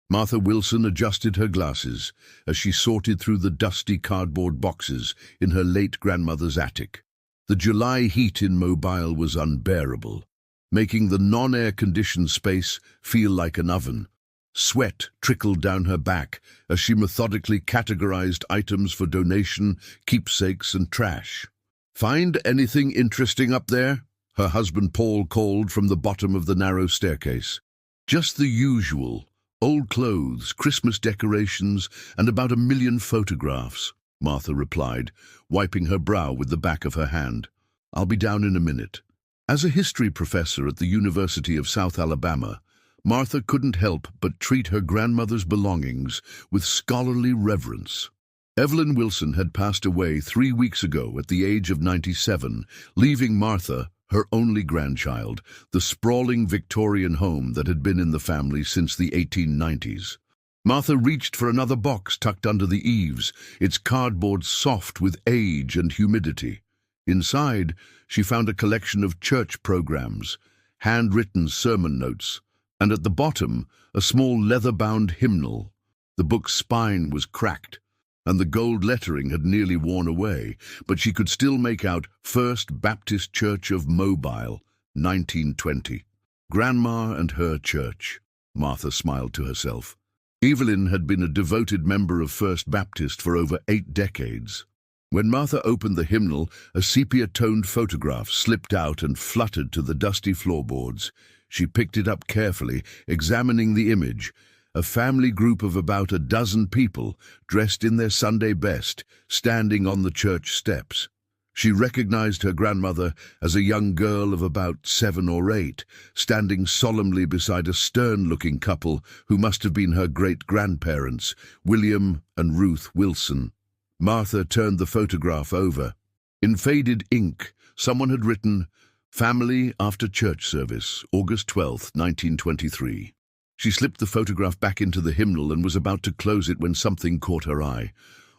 Martha Wilson adjusted her glasses as she sorted through the dusty cardboard boxes in her late grandmother's attic. The July heat in Mobile was unbearable, making the non-air-conditioned space feel like an oven. Sweat trickled down her back as she methodically categorized items for donation, keepsakes, and trash. "Find anything interesting up there?" her husband Paul called from the bottom of the narrow staircase. "Just the usual. Old clothes, Christmas decorations, and about 1,000,000 photographs," Martha replied, wiping her brow with the back of her hand. "I'll be down in a minute." As a history professor at the University of South Alabama, Martha couldn't help but treat her grandmother's belongings with scholarly reverence. Evelyn Wilson had passed away 3 weeks ago at the age of 97, leaving Martha, her only grandchild, the sprawling Victorian home that had been in the family since the 1890s. Martha reached for another box tucked under the eaves, its cardboard soft with age and humidity. Inside, she found a collection of church programs, handwritten sermon notes, and at the bottom, a small leather-bound hymnal. The book's spine was cracked, and the gold lettering had nearly worn away, but she could still make out First Baptist Church of Mobile, 1920. Grandma and her church, Martha smiled to herself. Evelyn had been a devoted member of First Baptist for over 8 decades. When Martha opened the hymnal, a sepia-toned photograph slipped out and fluttered to the dusty floorboards. She picked it up carefully, examining the image. A family group of about 12 people, dressed in their Sunday best, standing on the church steps. She recognized her grandmother as a young girl of about 7 or 8, standing solemnly beside a stern-looking couple who must have been her great-grandparents, William and Ruth Wilson. Martha turned the photograph over. In faded ink, someone had written, "Family after church service, August 12, 1923. She slipped the photograph back into the hymnal and was about to close it when something caught her eye.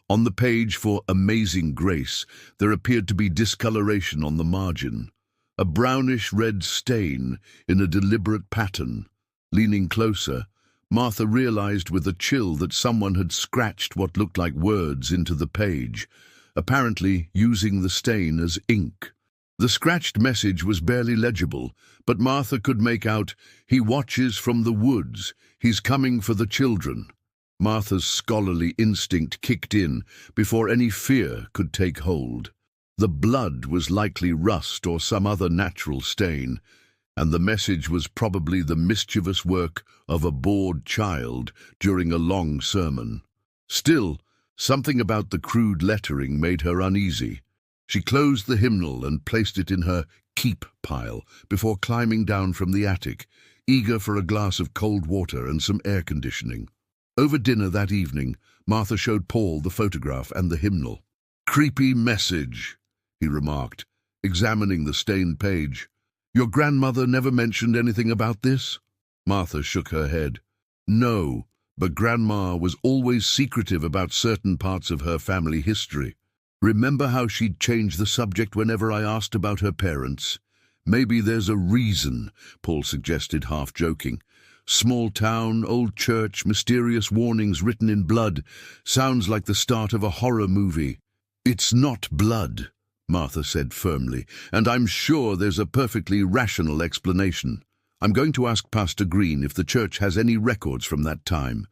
On the page for Amazing Grace, there appeared to be discoloration on the margin, a brownish-red stain in a deliberate pattern. Leaning closer, Martha realized with a chill that someone had scratched what looked like words into the page, apparently using the stain as ink. The scratched message was barely legible, but Martha could make out, "He watches from the woods. He's coming for the children." Martha's scholarly instinct kicked in before any fear could take hold. The blood was likely rust or some other natural stain, and the message was probably the mischievous work of a bored child during a long sermon. Still, something about the crude lettering made her uneasy. She closed the hymnal and placed it in her keep pile before climbing down from the attic, eager for a glass of cold water and some air conditioning. Over dinner that evening, Martha showed Paul the photograph and the hymnal. "Creepy message," he remarked, examining the stained page. "Your grandmother never mentioned anything about this?" Martha shook her head. "No, but Grandma was always secretive about certain parts of her family history. Remember how she'd change the subject whenever I asked about her parents? Maybe there's a reason," Paul suggested, half joking. "Small town, old church, mysterious warnings written in blood. Sounds like the start of a horror movie." "It's not blood," Martha said firmly, "and I'm sure there's a perfectly rational explanation. I'm going to ask Pastor Green if the church has any records from that time.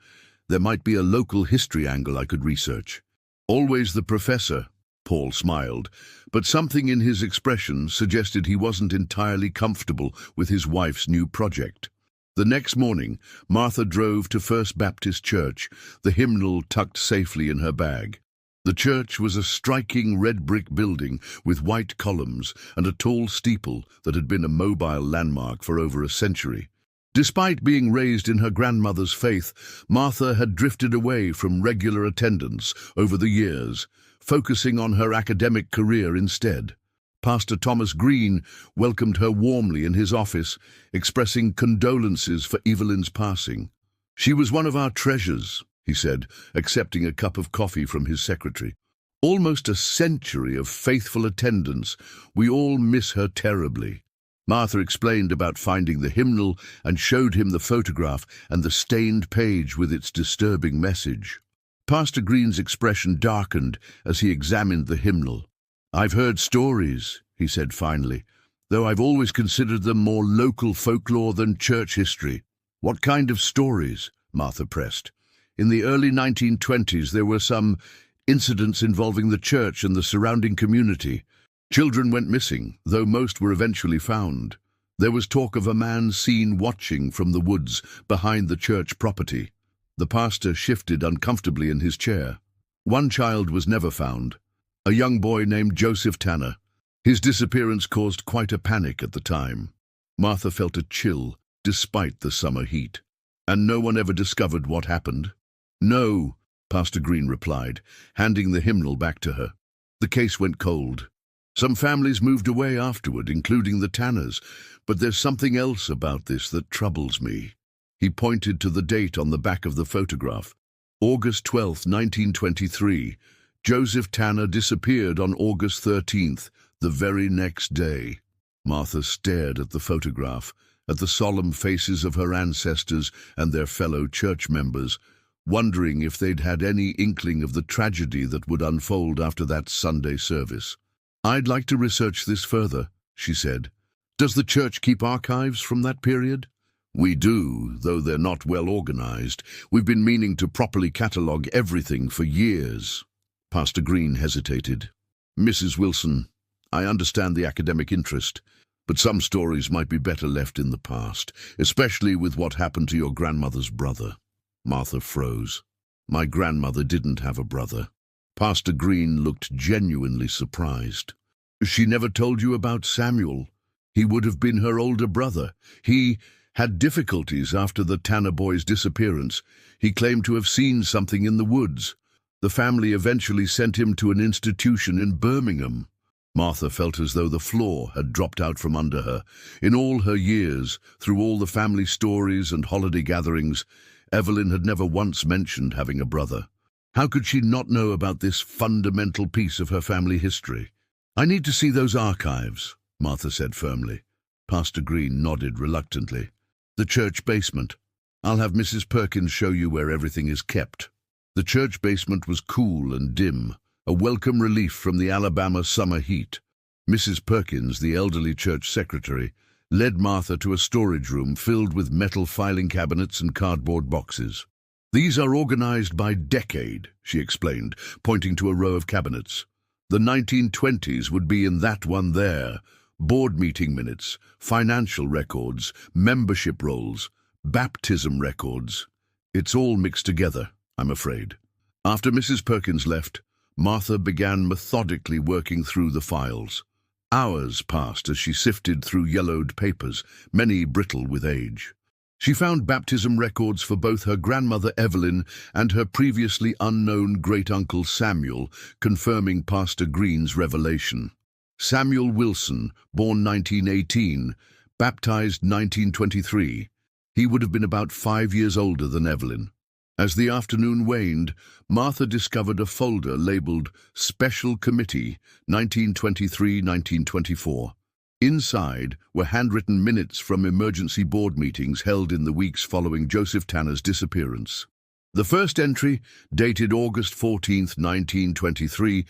There might be a local history angle I could research." "Always the professor," Paul smiled, but something in his expression suggested he wasn't entirely comfortable with his wife's new project. The next morning, Martha drove to First Baptist Church, the hymnal tucked safely in her bag. The church was a striking red brick building with white columns and a tall steeple that had been a mobile landmark for over a century. Despite being raised in her grandmother's faith, Martha had drifted away from regular attendance over the years, focusing on her academic career instead. Pastor Thomas Green welcomed her warmly in his office, expressing condolences for Evelyn's passing. "She was one of our treasures," he said, accepting a cup of coffee from his secretary. "Almost a century of faithful attendance. We all miss her terribly." Martha explained about finding the hymnal and showed him the photograph and the stained page with its disturbing message. Pastor Green's expression darkened as he examined the hymnal. "I've heard stories," he said finally, "though I've always considered them more local folklore than church history." "What kind of stories?" Martha pressed. "In the early 1920s there were some incidents involving the church and the surrounding community. Children went missing, though most were eventually found. There was talk of a man seen watching from the woods behind the church property." The pastor shifted uncomfortably in his chair. "One child was never found, a young boy named Joseph Tanner. His disappearance caused quite a panic at the time." Martha felt a chill, despite the summer heat. "And no one ever discovered what happened?" "No," Pastor Green replied, handing the hymnal back to her. "The case went cold. Some families moved away afterward, including the Tanners, but there's something else about this that troubles me." He pointed to the date on the back of the photograph. August 12, 1923. Joseph Tanner disappeared on August 13th, the very next day. Martha stared at the photograph, at the solemn faces of her ancestors and their fellow church members, wondering if they'd had any inkling of the tragedy that would unfold after that Sunday service. "I'd like to research this further," she said. "Does the church keep archives from that period?" "We do, though they're not well organized. We've been meaning to properly catalogue everything for years." Pastor Green hesitated. "Mrs. Wilson, I understand the academic interest, but some stories might be better left in the past, especially with what happened to your grandmother's brother." Martha froze. "My grandmother didn't have a brother." Pastor Green looked genuinely surprised. "She never told you about Samuel? He would have been her older brother. He had difficulties after the Tanner boy's disappearance. He claimed to have seen something in the woods. The family eventually sent him to an institution in Birmingham." Martha felt as though the floor had dropped out from under her. In all her years, through all the family stories and holiday gatherings, Evelyn had never once mentioned having a brother. How could she not know about this fundamental piece of her family history? "I need to see those archives," Martha said firmly. Pastor Green nodded reluctantly. "The church basement. I'll have Mrs. Perkins show you where everything is kept." The church basement was cool and dim, a welcome relief from the Alabama summer heat. Mrs. Perkins, the elderly church secretary, led Martha to a storage room filled with metal filing cabinets and cardboard boxes. "These are organized by decade," she explained, pointing to a row of cabinets. "The 1920s would be in that one there. Board meeting minutes, financial records, membership rolls, baptism records. It's all mixed together, I'm afraid." After Mrs. Perkins left, Martha began methodically working through the files. Hours passed as she sifted through yellowed papers, many brittle with age. She found baptism records for both her grandmother Evelyn and her previously unknown great-uncle Samuel, confirming Pastor Green's revelation. Samuel Wilson, born 1918, baptized 1923. He would have been about 5 years older than Evelyn. As the afternoon waned, Martha discovered a folder labeled Special Committee 1923-1924. Inside were handwritten minutes from emergency board meetings held in the weeks following Joseph Tanner's disappearance. The first entry, dated August 14, 1923,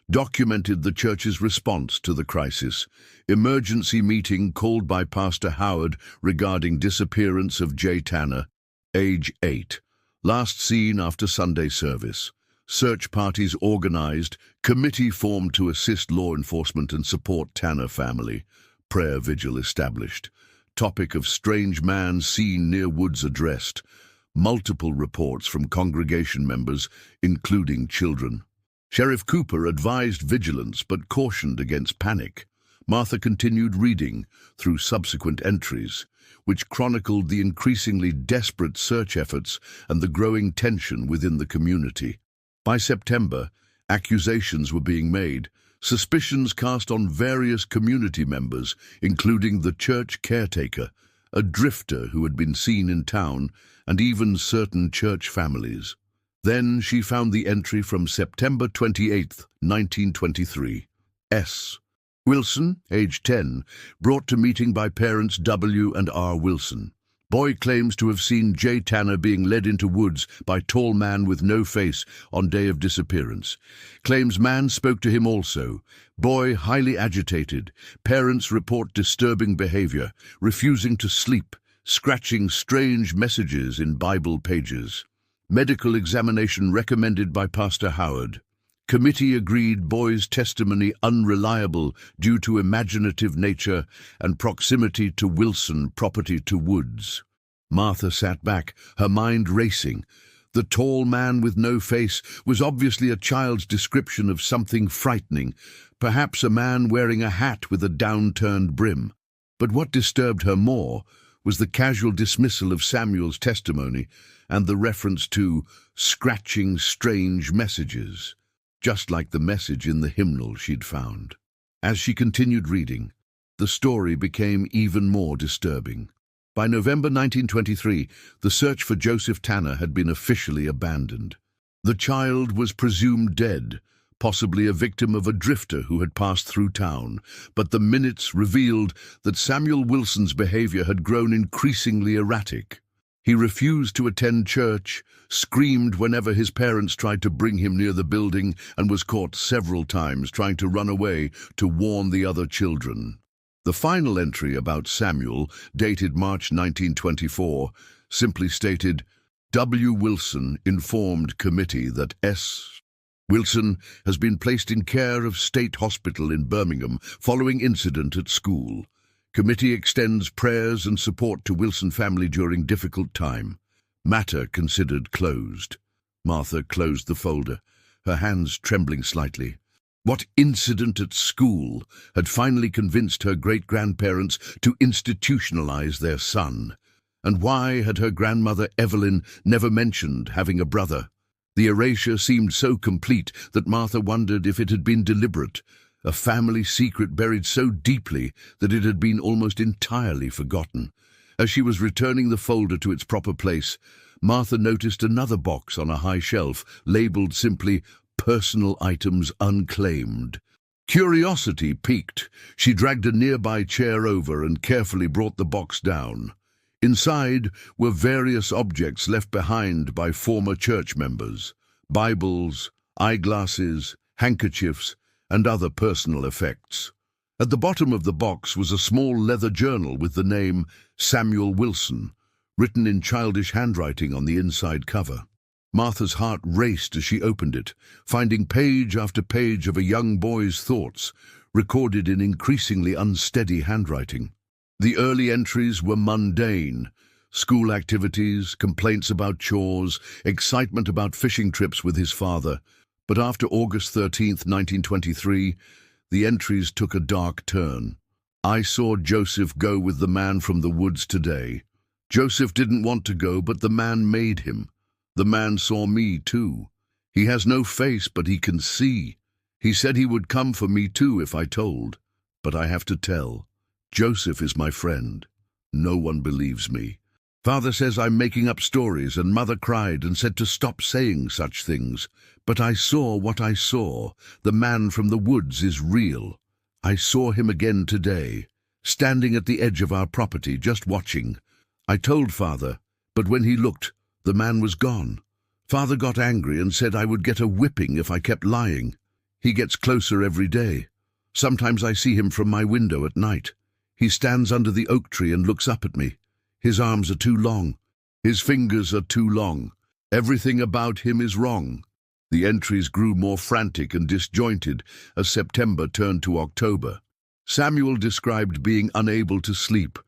documented the church's response to the crisis. Emergency meeting called by Pastor Howard regarding disappearance of J. Tanner, age 8. Last seen after Sunday service. Search parties organized. Committee formed to assist law enforcement and support Tanner family. Prayer vigil established. Topic of strange man seen near woods addressed. Multiple reports from congregation members, including children. Sheriff Cooper advised vigilance but cautioned against panic. Martha continued reading through subsequent entries, which chronicled the increasingly desperate search efforts and the growing tension within the community. By September, accusations were being made, suspicions cast on various community members, including the church caretaker, a drifter who had been seen in town, and even certain church families. Then she found the entry from September 28, 1923. S. Wilson, age 10, brought to meeting by parents W and R. Wilson. Boy claims to have seen J. Tanner being led into woods by tall man with no face on day of disappearance. Claims man spoke to him also. Boy highly agitated. Parents report disturbing behavior, refusing to sleep, scratching strange messages in Bible pages. Medical examination recommended by Pastor Howard. Committee agreed boy's testimony unreliable due to imaginative nature and proximity to Wilson, property to woods. Martha sat back, her mind racing. The tall man with no face was obviously a child's description of something frightening, perhaps a man wearing a hat with a downturned brim. But what disturbed her more was the casual dismissal of Samuel's testimony and the reference to scratching strange messages, just like the message in the hymnal she'd found. As she continued reading, the story became even more disturbing. By November 1923, the search for Joseph Tanner had been officially abandoned. The child was presumed dead, possibly a victim of a drifter who had passed through town, but the minutes revealed that Samuel Wilson's behavior had grown increasingly erratic. He refused to attend church, screamed whenever his parents tried to bring him near the building, and was caught several times trying to run away to warn the other children. The final entry about Samuel, dated March 1924, simply stated, W. Wilson informed committee that S. Wilson has been placed in care of State Hospital in Birmingham following incident at school. Committee extends prayers and support to Wilson family during difficult time. Matter considered closed. Martha closed the folder, her hands trembling slightly. What incident at school had finally convinced her great-grandparents to institutionalize their son? And why had her grandmother Evelyn never mentioned having a brother? The erasure seemed so complete that Martha wondered if it had been deliberate, a family secret buried so deeply that it had been almost entirely forgotten. As she was returning the folder to its proper place, Martha noticed another box on a high shelf, labeled simply Personal Items Unclaimed. Curiosity piqued. She dragged a nearby chair over and carefully brought the box down. Inside were various objects left behind by former church members: Bibles, eyeglasses, handkerchiefs, and other personal effects. At the bottom of the box was a small leather journal with the name Samuel Wilson, written in childish handwriting on the inside cover. Martha's heart raced as she opened it, finding page after page of a young boy's thoughts, recorded in increasingly unsteady handwriting. The early entries were mundane: school activities, complaints about chores, excitement about fishing trips with his father. But after August 13, 1923, the entries took a dark turn. I saw Joseph go with the man from the woods today. Joseph didn't want to go, but the man made him. The man saw me too. He has no face, but he can see. He said he would come for me too if I told. But I have to tell. Joseph is my friend. No one believes me. Father says I'm making up stories, and Mother cried and said to stop saying such things. But I saw what I saw. The man from the woods is real. I saw him again today, standing at the edge of our property, just watching. I told Father, but when he looked, the man was gone. Father got angry and said I would get a whipping if I kept lying. He gets closer every day. Sometimes I see him from my window at night. He stands under the oak tree and looks up at me. His arms are too long. His fingers are too long. Everything about him is wrong. The entries grew more frantic and disjointed as September turned to October. Samuel described being unable to sleep,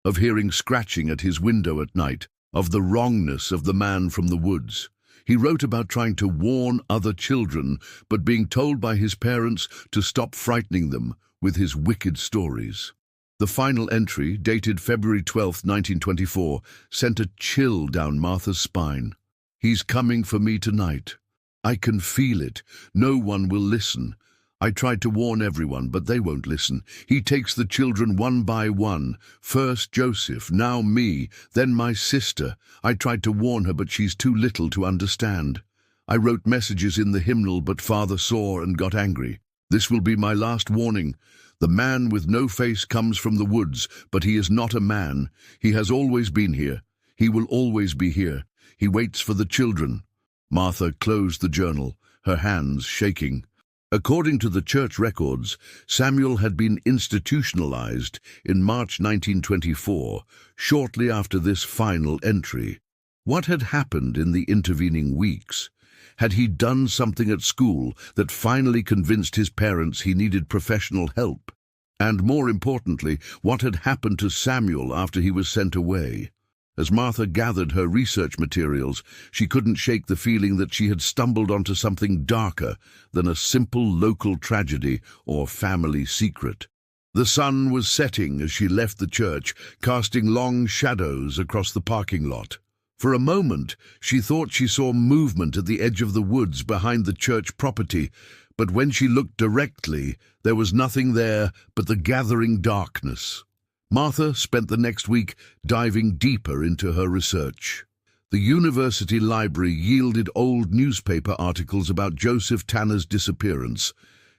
of hearing scratching at his window at night, of the wrongness of the man from the woods. He wrote about trying to warn other children, but being told by his parents to stop frightening them with his wicked stories. The final entry, dated February 12, 1924, sent a chill down Martha's spine. He's coming for me tonight. I can feel it. No one will listen. I tried to warn everyone, but they won't listen. He takes the children one by one. First Joseph, now me, then my sister. I tried to warn her, but she's too little to understand. I wrote messages in the hymnal, but Father saw and got angry. This will be my last warning. The man with no face comes from the woods, but he is not a man. He has always been here. He will always be here. He waits for the children. Martha closed the journal, her hands shaking. According to the church records, Samuel had been institutionalized in March 1924, shortly after this final entry. What had happened in the intervening weeks? Had he done something at school that finally convinced his parents he needed professional help? And more importantly, what had happened to Samuel after he was sent away? As Martha gathered her research materials, she couldn't shake the feeling that she had stumbled onto something darker than a simple local tragedy or family secret. The sun was setting as she left the church, casting long shadows across the parking lot. For a moment, she thought she saw movement at the edge of the woods behind the church property, but when she looked directly, there was nothing there but the gathering darkness. Martha spent the next week diving deeper into her research. The university library yielded old newspaper articles about Joseph Tanner's disappearance,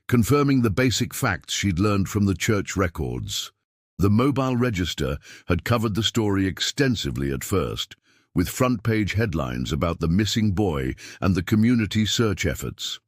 confirming the basic facts she'd learned from the church records. The Mobile Register had covered the story extensively at first, with front-page headlines about the missing boy and the community search efforts.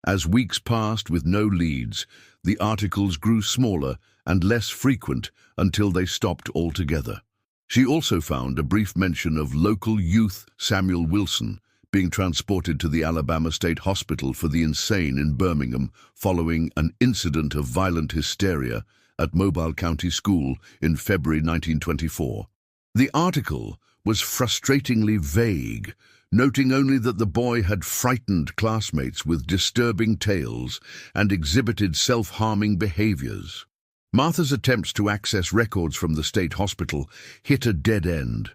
As weeks passed with no leads, the articles grew smaller and less frequent until they stopped altogether. She also found a brief mention of local youth Samuel Wilson being transported to the Alabama State Hospital for the Insane in Birmingham following an incident of violent hysteria at Mobile County School in February 1924. The article was frustratingly vague, noting only that the boy had frightened classmates with disturbing tales and exhibited self-harming behaviors. Martha's attempts to access records from the state hospital hit a dead end.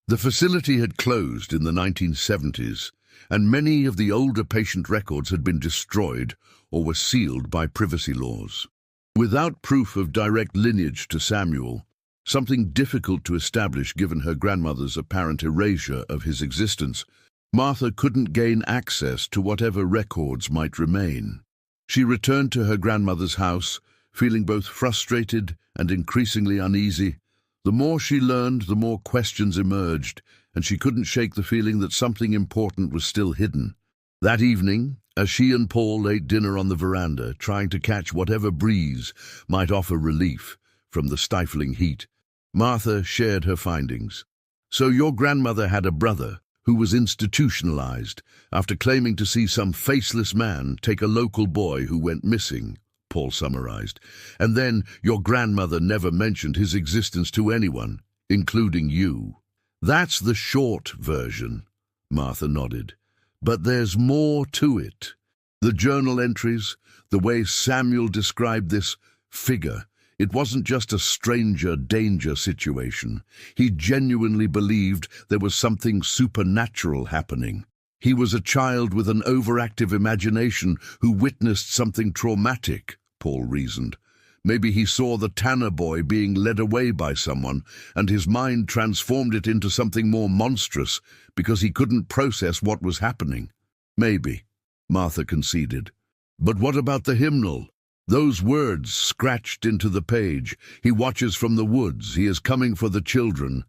The facility had closed in the 1970s, and many of the older patient records had been destroyed or were sealed by privacy laws. Without proof of direct lineage to Samuel, something difficult to establish given her grandmother's apparent erasure of his existence, Martha couldn't gain access to whatever records might remain. She returned to her grandmother's house, feeling both frustrated and increasingly uneasy. The more she learned, the more questions emerged, and she couldn't shake the feeling that something important was still hidden. That evening, as she and Paul ate dinner on the veranda, trying to catch whatever breeze might offer relief from the stifling heat, Martha shared her findings. "So your grandmother had a brother who was institutionalized after claiming to see some faceless man take a local boy who went missing," Paul summarized. "And then your grandmother never mentioned his existence to anyone, including you." "That's the short version," Martha nodded. "But there's more to it. The journal entries, the way Samuel described this figure, it wasn't just a stranger danger situation. He genuinely believed there was something supernatural happening. He was a child with an overactive imagination who witnessed something traumatic," Paul reasoned. "Maybe he saw the Tanner boy being led away by someone, and his mind transformed it into something more monstrous because he couldn't process what was happening." "Maybe," Martha conceded. "But what about the hymnal? Those words scratched into the page. He watches from the woods. He is coming for the children.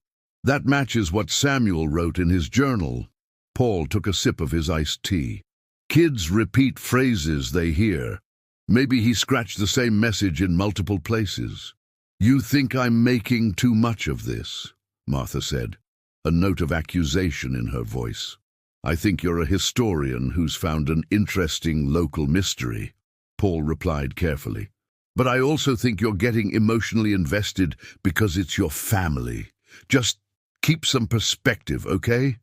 That matches what Samuel wrote in his journal." Paul took a sip of his iced tea. "Kids repeat phrases they hear. Maybe he scratched the same message in multiple places." "You think I'm making too much of this?" Martha said, a note of accusation in her voice. "I think you're a historian who's found an interesting local mystery," Paul replied carefully. "But I also think you're getting emotionally invested because it's your family. Just keep some perspective, okay?"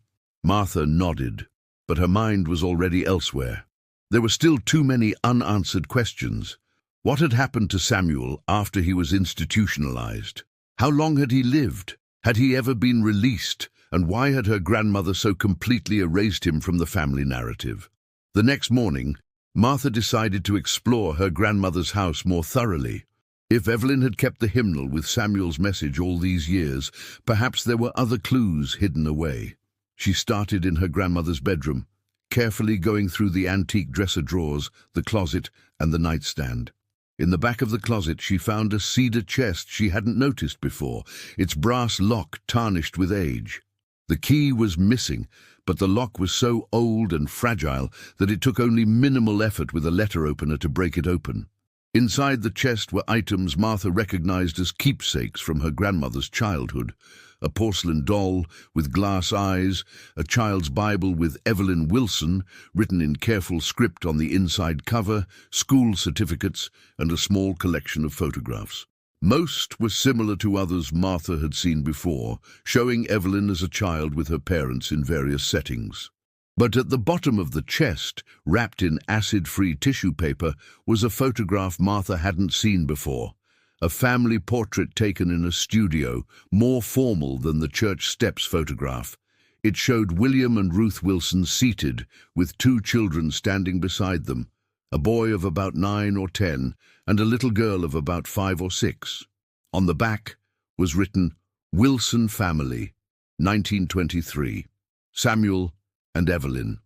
Martha nodded, but her mind was already elsewhere. There were still too many unanswered questions. What had happened to Samuel after he was institutionalized? How long had he lived? Had he ever been released? And why had her grandmother so completely erased him from the family narrative? The next morning, Martha decided to explore her grandmother's house more thoroughly. If Evelyn had kept the hymnal with Samuel's message all these years, perhaps there were other clues hidden away. She started in her grandmother's bedroom, carefully going through the antique dresser drawers, the closet, and the nightstand. In the back of the closet she found a cedar chest she hadn't noticed before, its brass lock tarnished with age. The key was missing, but the lock was so old and fragile that it took only minimal effort with a letter opener to break it open. Inside the chest were items Martha recognized as keepsakes from her grandmother's childhood: a porcelain doll with glass eyes, a child's Bible with Evelyn Wilson written in careful script on the inside cover, school certificates, and a small collection of photographs. Most were similar to others Martha had seen before, showing Evelyn as a child with her parents in various settings. But at the bottom of the chest, wrapped in acid-free tissue paper, was a photograph Martha hadn't seen before. A family portrait taken in a studio, more formal than the church steps photograph. It showed William and Ruth Wilson seated, with two children standing beside them, a boy of about 9 or 10, and a little girl of about 5 or 6. On the back was written, "Wilson Family, 1923, Samuel and Evelyn."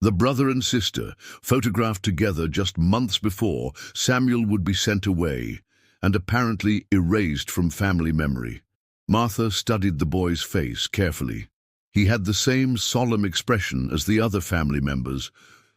The brother and sister, photographed together just months before, Samuel would be sent away, and apparently erased from family memory. Martha studied the boy's face carefully. He had the same solemn expression as the other family members.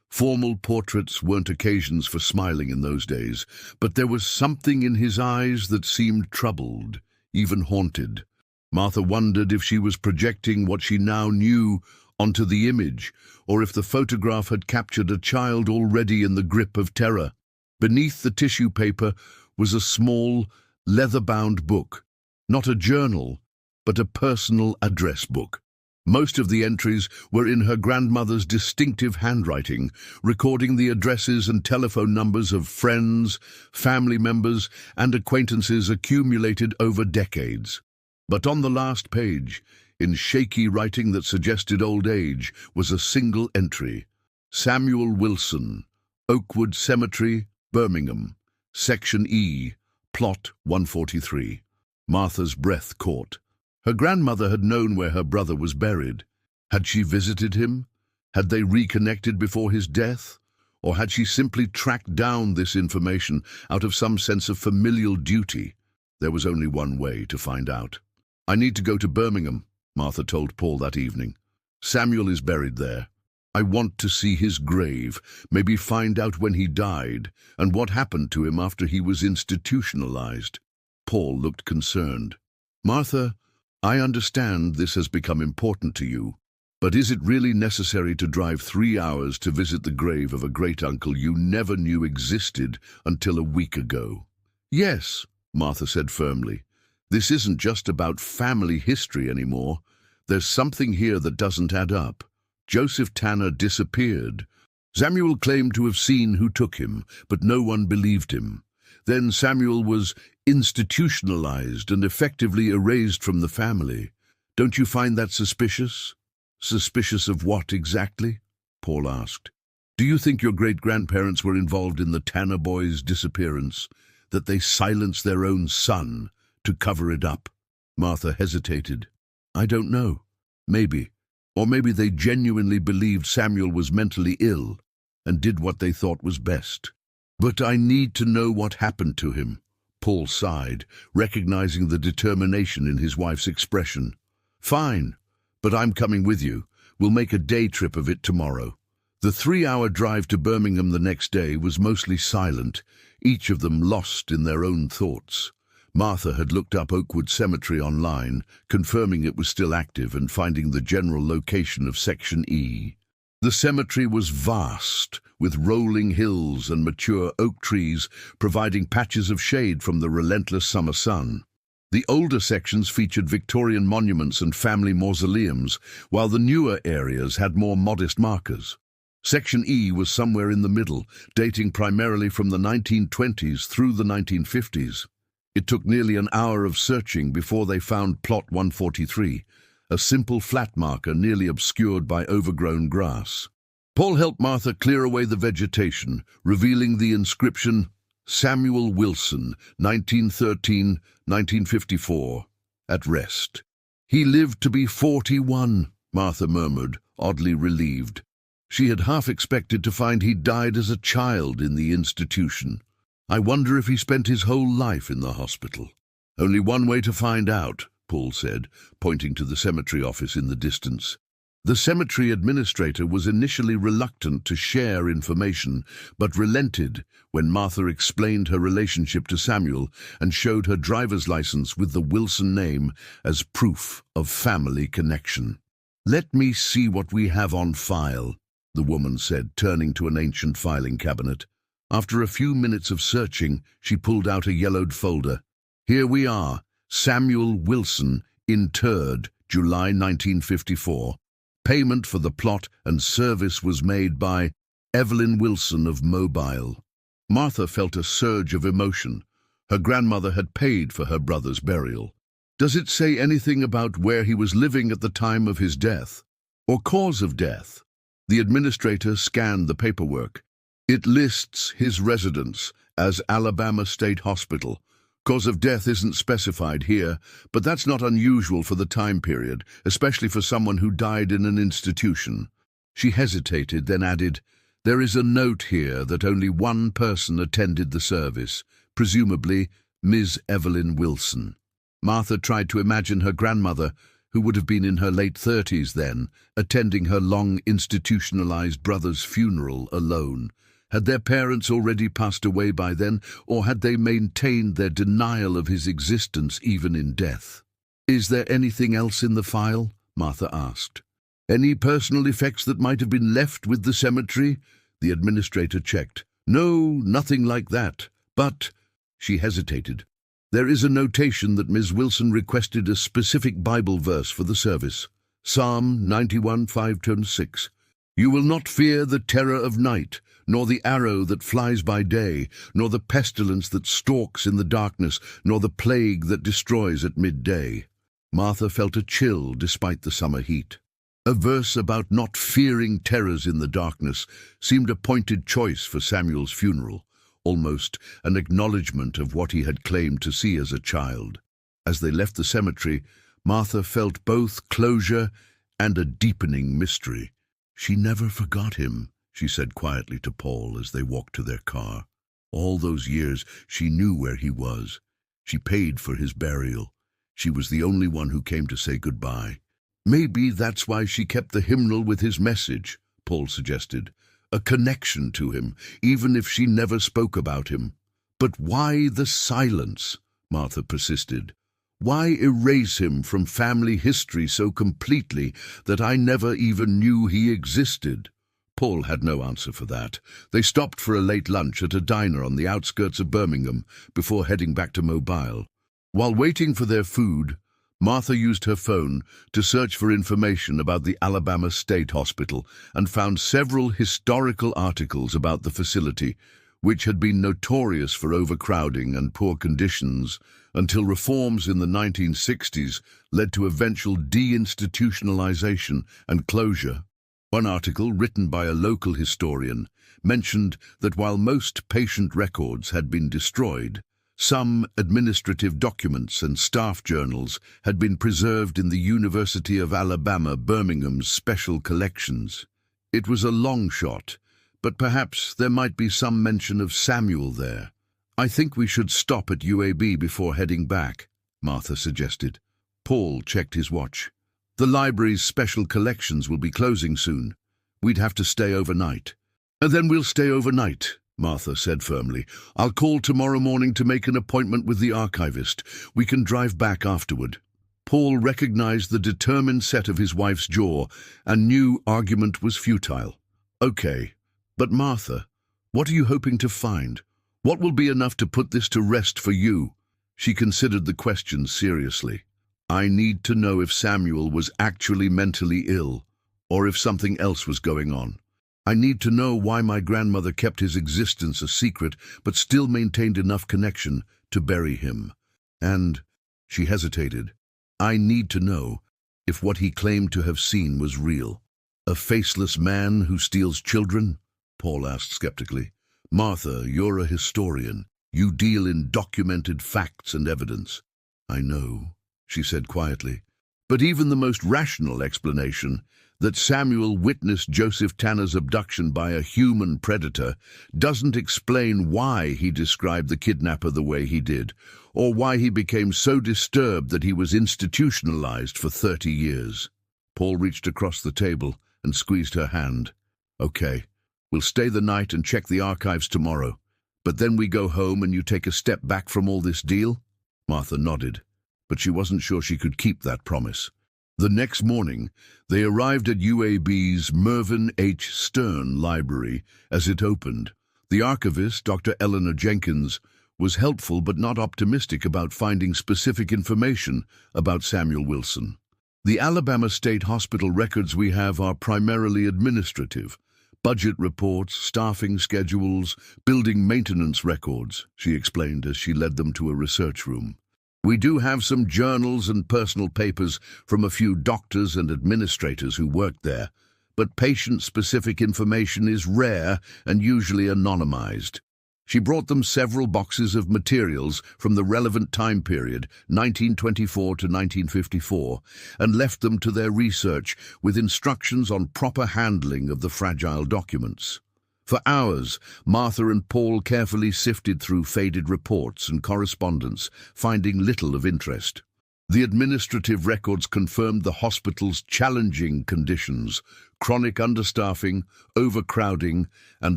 Formal portraits weren't occasions for smiling in those days, but there was something in his eyes that seemed troubled, even haunted. Martha wondered if she was projecting what she now knew onto the image, or if the photograph had captured a child already in the grip of terror. Beneath the tissue paper was a small, leather-bound book, not a journal, but a personal address book. Most of the entries were in her grandmother's distinctive handwriting, recording the addresses and telephone numbers of friends, family members, and acquaintances accumulated over decades. But on the last page, in shaky writing that suggested old age, was a single entry: Samuel Wilson, Oakwood Cemetery, Birmingham, Section E, Plot 143. Martha's breath caught. Her grandmother had known where her brother was buried. Had she visited him? Had they reconnected before his death? Or had she simply tracked down this information out of some sense of familial duty? There was only one way to find out. "I need to go to Birmingham," Martha told Paul that evening. "Samuel is buried there. I want to see his grave, maybe find out when he died, and what happened to him after he was institutionalized." Paul looked concerned. "Martha, I understand this has become important to you, but is it really necessary to drive 3 hours to visit the grave of a great-uncle you never knew existed until a week ago?" "Yes," Martha said firmly. "This isn't just about family history anymore. There's something here that doesn't add up. Joseph Tanner disappeared. Samuel claimed to have seen who took him, but no one believed him. Then Samuel was institutionalized and effectively erased from the family. Don't you find that suspicious?" "Suspicious of what exactly?" Paul asked. "Do you think your great-grandparents were involved in the Tanner boys' disappearance, that they silenced their own son to cover it up?" Martha hesitated. "I don't know. Maybe. Or maybe they genuinely believed Samuel was mentally ill and did what they thought was best. But I need to know what happened to him." Paul sighed, recognizing the determination in his wife's expression. "Fine, but I'm coming with you. We'll make a day trip of it tomorrow." The 3-hour drive to Birmingham the next day was mostly silent, each of them lost in their own thoughts. Martha had looked up Oakwood Cemetery online, confirming it was still active and finding the general location of Section E. The cemetery was vast, with rolling hills and mature oak trees providing patches of shade from the relentless summer sun. The older sections featured Victorian monuments and family mausoleums, while the newer areas had more modest markers. Section E was somewhere in the middle, dating primarily from the 1920s through the 1950s. It took nearly an hour of searching before they found Plot 143, a simple flat marker nearly obscured by overgrown grass. Paul helped Martha clear away the vegetation, revealing the inscription, "Samuel Wilson, 1913-1954, at rest." "He lived to be 41, Martha murmured, oddly relieved. She had half expected to find he'd died as a child in the institution. I wonder if he spent his whole life in the hospital. Only one way to find out, Paul said, pointing to the cemetery office in the distance. The cemetery administrator was initially reluctant to share information, but relented when Martha explained her relationship to Samuel and showed her driver's license with the Wilson name as proof of family connection. "Let me see what we have on file," the woman said, turning to an ancient filing cabinet. After a few minutes of searching, she pulled out a yellowed folder. "Here we are, Samuel Wilson, interred, July 1954. Payment for the plot and service was made by Evelyn Wilson of Mobile." Martha felt a surge of emotion. Her grandmother had paid for her brother's burial. Does it say anything about where he was living at the time of his death, or cause of death? The administrator scanned the paperwork. It lists his residence as Alabama State Hospital. Cause of death isn't specified here, but that's not unusual for the time period, especially for someone who died in an institution. She hesitated, then added, "There is a note here that only one person attended the service, presumably Ms. Evelyn Wilson." Martha tried to imagine her grandmother, who would have been in her late 30s then, attending her long institutionalized brother's funeral alone. Had their parents already passed away by then, or had they maintained their denial of his existence even in death? "Is there anything else in the file?" Martha asked. "Any personal effects that might have been left with the cemetery?" The administrator checked. "No, nothing like that. But—" she hesitated. "There is a notation that Ms. Wilson requested a specific Bible verse for the service. Psalm 91:5-6. You will not fear the terror of night, nor the arrow that flies by day, nor the pestilence that stalks in the darkness, nor the plague that destroys at midday." Martha felt a chill despite the summer heat. A verse about not fearing terrors in the darkness seemed a pointed choice for Samuel's funeral, almost an acknowledgement of what he had claimed to see as a child. As they left the cemetery, Martha felt both closure and a deepening mystery. "She never forgot him," she said quietly to Paul as they walked to their car. "All those years she knew where he was. She paid for his burial. She was the only one who came to say goodbye." "Maybe that's why she kept the hymnal with his message," Paul suggested. "A connection to him, even if she never spoke about him." "But why the silence?" Martha persisted. "Why erase him from family history so completely that I never even knew he existed?" Paul had no answer for that. They stopped for a late lunch at a diner on the outskirts of Birmingham before heading back to Mobile. While waiting for their food, Martha used her phone to search for information about the Alabama State Hospital and found several historical articles about the facility, which had been notorious for overcrowding and poor conditions until reforms in the 1960s led to eventual deinstitutionalization and closure. One article, written by a local historian, mentioned that while most patient records had been destroyed, some administrative documents and staff journals had been preserved in the University of Alabama, Birmingham's special collections. It was a long shot, but perhaps there might be some mention of Samuel there. "I think we should stop at UAB before heading back," Martha suggested. Paul checked his watch. "The library's special collections will be closing soon. We'd have to stay overnight." "And then we'll stay overnight," Martha said firmly. "I'll call tomorrow morning to make an appointment with the archivist. We can drive back afterward." Paul recognized the determined set of his wife's jaw and knew argument was futile. "Okay, but Martha, what are you hoping to find? What will be enough to put this to rest for you?" She considered the question seriously. "I need to know if Samuel was actually mentally ill, or if something else was going on. I need to know why my grandmother kept his existence a secret, but still maintained enough connection to bury him. And," she hesitated, "I need to know if what he claimed to have seen was real." "A faceless man who steals children?" Paul asked skeptically. "Martha, you're a historian. You deal in documented facts and evidence." "I know," she said quietly. "But even the most rational explanation, That Samuel witnessed Joseph Tanner's abduction by a human predator doesn't explain why he described the kidnapper the way he did, or why he became so disturbed that he was institutionalized for 30 years. Paul reached across the table and squeezed her hand. "Okay, we'll stay the night and check the archives tomorrow. But then we go home and you take a step back from all this deal?" Martha nodded, but she wasn't sure she could keep that promise. The next morning, they arrived at UAB's Mervyn H. Stern Library as it opened. The archivist, Dr. Eleanor Jenkins, was helpful but not optimistic about finding specific information about Samuel Wilson. "The Alabama State Hospital records we have are primarily administrative. Budget reports, staffing schedules, building maintenance records," she explained as she led them to a research room. "We do have some journals and personal papers from a few doctors and administrators who worked there, but patient-specific information is rare and usually anonymized." She brought them several boxes of materials from the relevant time period, 1924 to 1954, and left them to their research with instructions on proper handling of the fragile documents. For hours, Martha and Paul carefully sifted through faded reports and correspondence, finding little of interest. The administrative records confirmed the hospital's challenging conditions: chronic understaffing, overcrowding, and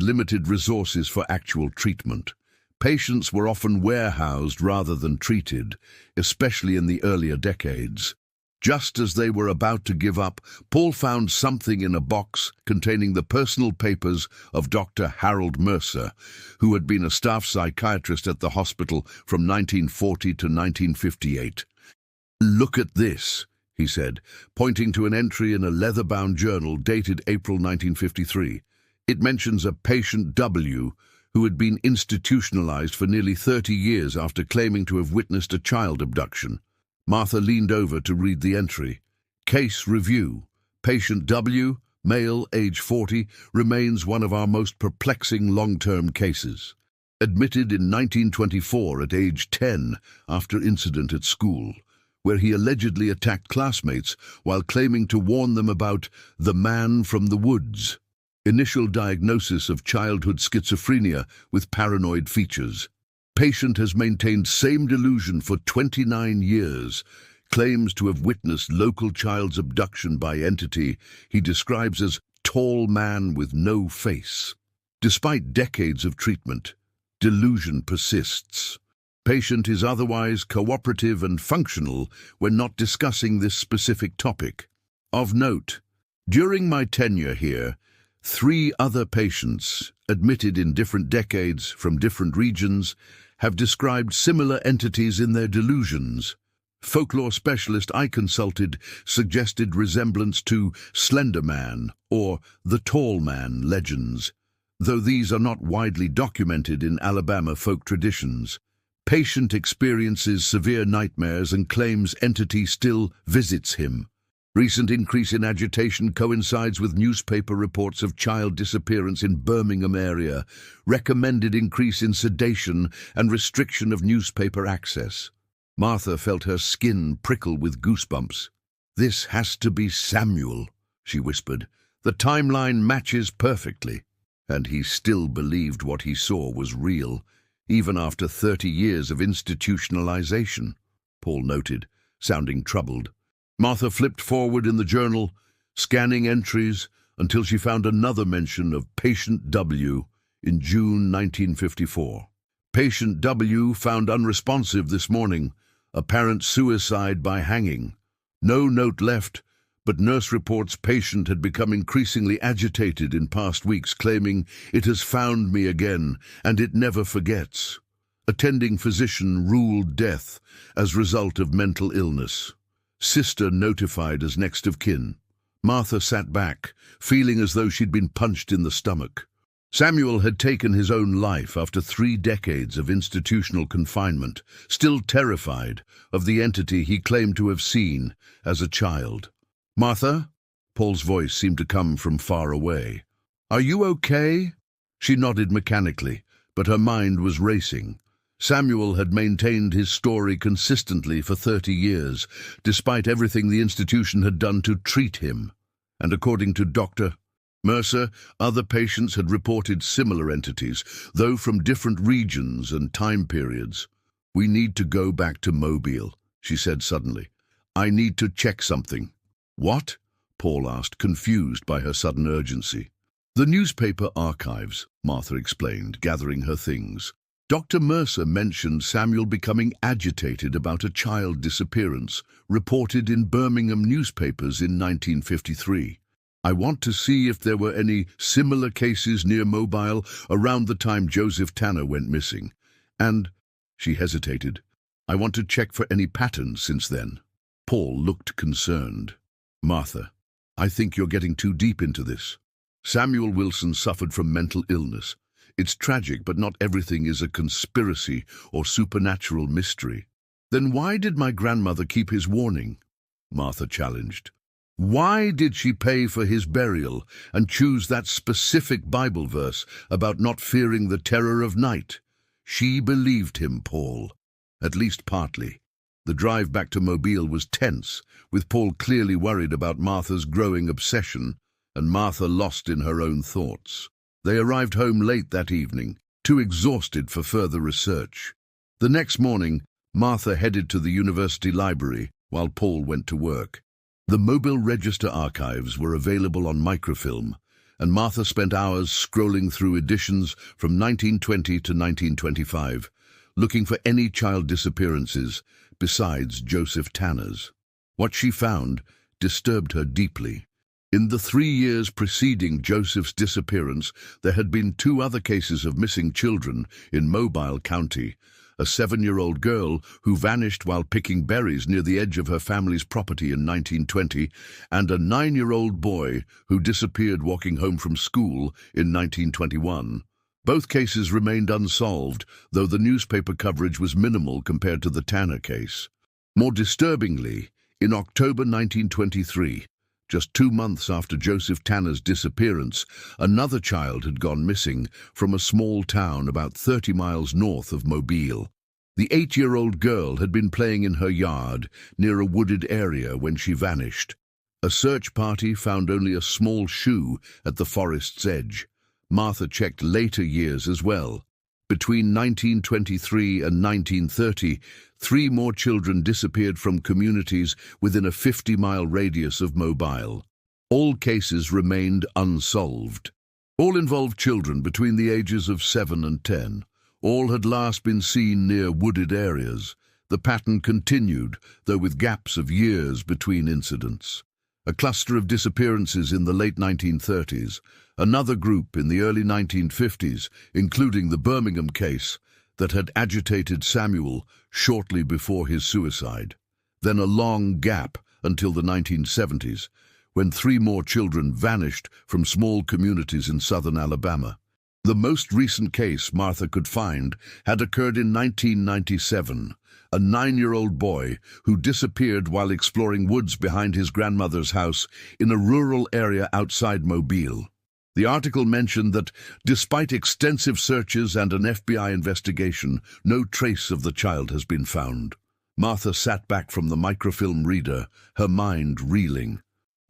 limited resources for actual treatment. Patients were often warehoused rather than treated, especially in the earlier decades. Just as they were about to give up, Paul found something in a box containing the personal papers of Dr. Harold Mercer, who had been a staff psychiatrist at the hospital from 1940 to 1958. "Look at this," he said, pointing to an entry in a leather-bound journal dated April 1953. It mentions a patient W who had been institutionalized for nearly 30 years after claiming to have witnessed a child abduction. Martha leaned over to read the entry. "Case review. Patient W, male, age 40, remains one of our most perplexing long-term cases. Admitted in 1924 at age 10 after incident at school, where he allegedly attacked classmates while claiming to warn them about the man from the woods. Initial diagnosis of childhood schizophrenia with paranoid features. Patient has maintained same delusion for 29 years, claims to have witnessed local child's abduction by entity he describes as tall man with no face. Despite decades of treatment, delusion persists. Patient is otherwise cooperative and functional when not discussing this specific topic. Of note, during my tenure here, 3 other patients, admitted in different decades from different regions, have described similar entities in their delusions. Folklore specialist I consulted suggested resemblance to Slender Man or the Tall Man legends, though these are not widely documented in Alabama folk traditions. Patient experiences severe nightmares and claims entity still visits him. Recent increase in agitation coincides with newspaper reports of child disappearance in Birmingham area, recommended increase in sedation and restriction of newspaper access. Martha felt her skin prickle with goosebumps. "This has to be Samuel," she whispered. "The timeline matches perfectly." And he still believed what he saw was real, even after 30 years of institutionalization, Paul noted, sounding troubled. Martha flipped forward in the journal, scanning entries until she found another mention of Patient W in June 1954. Patient W found unresponsive this morning, apparent suicide by hanging. No note left, but nurse reports patient had become increasingly agitated in past weeks, claiming, "It has found me again, and it never forgets." Attending physician ruled death as result of mental illness. Sister notified as next of kin. Martha sat back, feeling as though she'd been punched in the stomach. Samuel had taken his own life after 3 decades of institutional confinement, still terrified of the entity he claimed to have seen as a child. "Martha?" Paul's voice seemed to come from far away. "Are you okay?" She nodded mechanically, but her mind was racing. Samuel had maintained his story consistently for 30 years, despite everything the institution had done to treat him. and according to Dr. Mercer, other patients had reported similar entities, though from different regions and time periods. "We need to go back to Mobile," she said suddenly. "I need to check something." "What?" Paul asked, confused by her sudden urgency. "The newspaper archives," Martha explained, gathering her things. "Dr. Mercer mentioned Samuel becoming agitated about a child disappearance, reported in Birmingham newspapers in 1953. I want to see if there were any similar cases near Mobile around the time Joseph Tanner went missing. And," she hesitated, "I want to check for any patterns since then." Paul looked concerned. "Martha, I think you're getting too deep into this. Samuel Wilson suffered from mental illness. It's tragic, but not everything is a conspiracy or supernatural mystery." "Then why did my grandmother keep his warning?" Martha challenged. "Why did she pay for his burial and choose that specific Bible verse about not fearing the terror of night? She believed him, Paul. At least partly." The drive back to Mobile was tense, with Paul clearly worried about Martha's growing obsession, and Martha lost in her own thoughts. They arrived home late that evening, too exhausted for further research. The next morning, Martha headed to the university library while Paul went to work. The Mobile Register archives were available on microfilm, and Martha spent hours scrolling through editions from 1920 to 1925, looking for any child disappearances besides Joseph Tanner's. What she found disturbed her deeply. In the 3 years preceding Joseph's disappearance, there had been 2 other cases of missing children in Mobile County: a 7-year-old girl who vanished while picking berries near the edge of her family's property in 1920, and a 9-year-old boy who disappeared walking home from school in 1921. Both cases remained unsolved, though the newspaper coverage was minimal compared to the Tanner case. More disturbingly, in October 1923, just 2 months after Joseph Tanner's disappearance, another child had gone missing from a small town about 30 miles north of Mobile. The 8-year-old girl had been playing in her yard near a wooded area when she vanished. A search party found only a small shoe at the forest's edge. Martha checked later years as well. Between 1923 and 1930, 3 more children disappeared from communities within a 50-mile radius of Mobile. All cases remained unsolved. All involved children between the ages of 7 and 10. All had last been seen near wooded areas. The pattern continued, though with gaps of years between incidents. A cluster of disappearances in the late 1930s, another group in the early 1950s, including the Birmingham case that had agitated Samuel shortly before his suicide. Then a long gap until the 1970s, when 3 more children vanished from small communities in southern Alabama. The most recent case Martha could find had occurred in 1997. A 9-year-old boy who disappeared while exploring woods behind his grandmother's house in a rural area outside Mobile. The article mentioned that, despite extensive searches and an FBI investigation, no trace of the child has been found. Martha sat back from the microfilm reader, her mind reeling.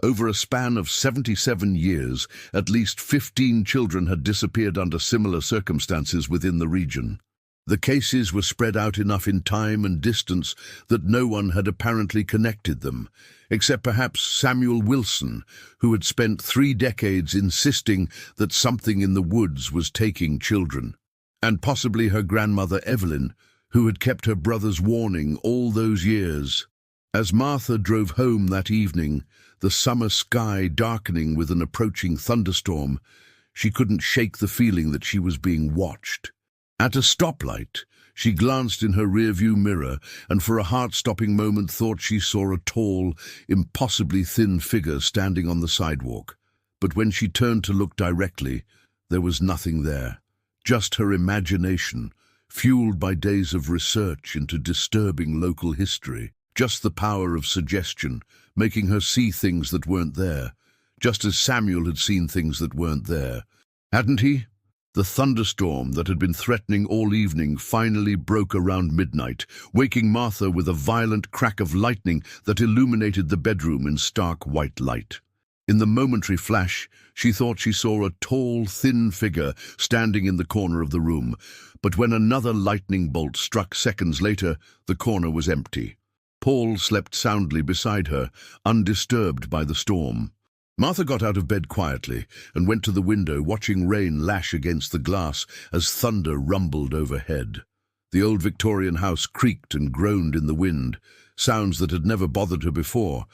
Over a span of 77 years, at least 15 children had disappeared under similar circumstances within the region. The cases were spread out enough in time and distance that no one had apparently connected them, except perhaps Samuel Wilson, who had spent 3 decades insisting that something in the woods was taking children, and possibly her grandmother Evelyn, who had kept her brother's warning all those years. As Martha drove home that evening, the summer sky darkening with an approaching thunderstorm, she couldn't shake the feeling that she was being watched. At a stoplight, she glanced in her rearview mirror and for a heart-stopping moment thought she saw a tall, impossibly thin figure standing on the sidewalk. But when she turned to look directly, there was nothing there. Just her imagination, fueled by days of research into disturbing local history. Just the power of suggestion, making her see things that weren't there, just as Samuel had seen things that weren't there. Hadn't he? The thunderstorm that had been threatening all evening finally broke around midnight, waking Martha with a violent crack of lightning that illuminated the bedroom in stark white light. In the momentary flash, she thought she saw a tall, thin figure standing in the corner of the room, but when another lightning bolt struck seconds later, the corner was empty. Paul slept soundly beside her, undisturbed by the storm. Martha got out of bed quietly and went to the window, watching rain lash against the glass as thunder rumbled overhead. The old Victorian house creaked and groaned in the wind, sounds that had never bothered her before,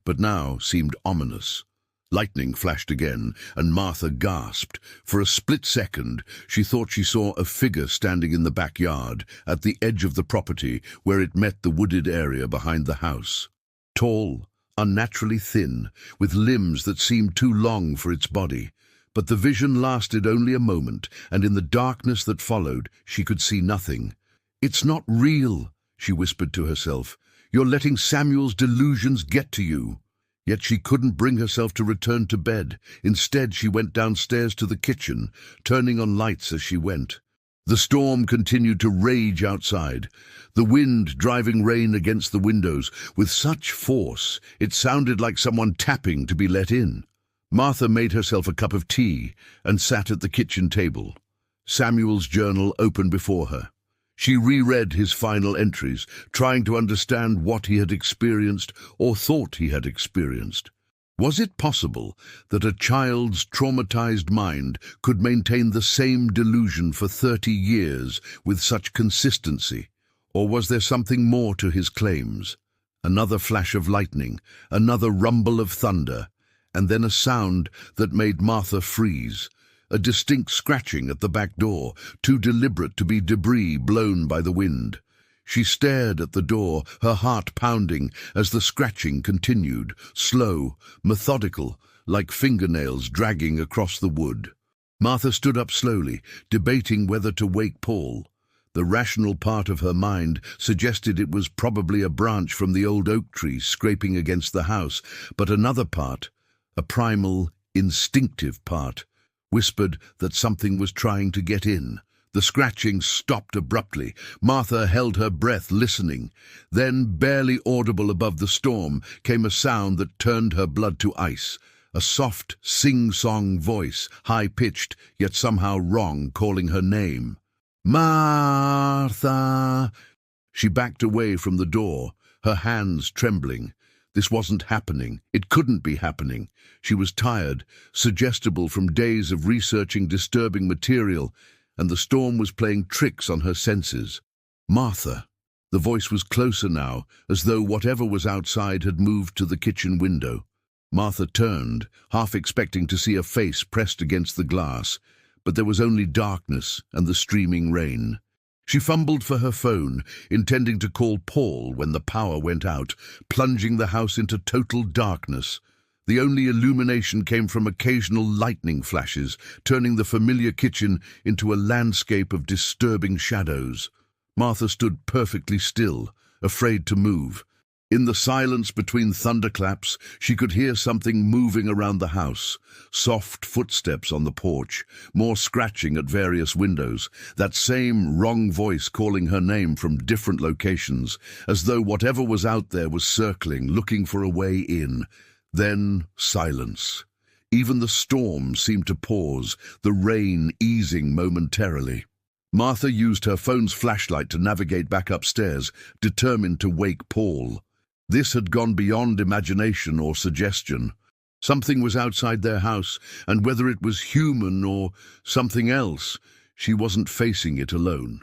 but now seemed ominous. Lightning flashed again, and Martha gasped. For a split second, she thought she saw a figure standing in the backyard, at the edge of the property where it met the wooded area behind the house. Tall, unnaturally thin, with limbs that seemed too long for its body. But the vision lasted only a moment, and in the darkness that followed, she could see nothing. "It's not real," she whispered to herself. "You're letting Samuel's delusions get to you." Yet she couldn't bring herself to return to bed. Instead, she went downstairs to the kitchen, turning on lights as she went. The storm continued to rage outside, the wind driving rain against the windows with such force it sounded like someone tapping to be let in. Martha made herself a cup of tea and sat at the kitchen table. Samuel's journal open before her. She reread his final entries, trying to understand what he had experienced or thought he had experienced. Was it possible that a child's traumatized mind could maintain the same delusion for 30 years with such consistency? Or was there something more to his claims? Another flash of lightning, another rumble of thunder, and then a sound that made Martha freeze. A distinct scratching at the back door, too deliberate to be debris blown by the wind. She stared at the door, her heart pounding as the scratching continued, slow, methodical, like fingernails dragging across the wood. Martha stood up slowly, debating whether to wake Paul. The rational part of her mind suggested it was probably a branch from the old oak tree scraping against the house, but another part, a primal, instinctive part, whispered that something was trying to get in. The scratching stopped abruptly. Martha held her breath, listening. Then, barely audible above the storm, came a sound that turned her blood to ice. A soft, sing-song voice, high-pitched, yet somehow wrong, calling her name. "Martha!" She backed away from the door, her hands trembling. This wasn't happening. It couldn't be happening. She was tired, suggestible from days of researching disturbing material, and the storm was playing tricks on her senses. "Martha!" The voice was closer now, as though whatever was outside had moved to the kitchen window. Martha turned, half expecting to see a face pressed against the glass, but there was only darkness and the streaming rain. She fumbled for her phone, intending to call Paul when the power went out, plunging the house into total darkness. The only illumination came from occasional lightning flashes, turning the familiar kitchen into a landscape of disturbing shadows. Martha stood perfectly still, afraid to move. In the silence between thunderclaps, she could hear something moving around the house. Soft footsteps on the porch, more scratching at various windows, that same wrong voice calling her name from different locations, as though whatever was out there was circling, looking for a way in. Then silence. Even the storm seemed to pause, the rain easing momentarily. Martha used her phone's flashlight to navigate back upstairs, determined to wake Paul. This had gone beyond imagination or suggestion. Something was outside their house, and whether it was human or something else, she wasn't facing it alone.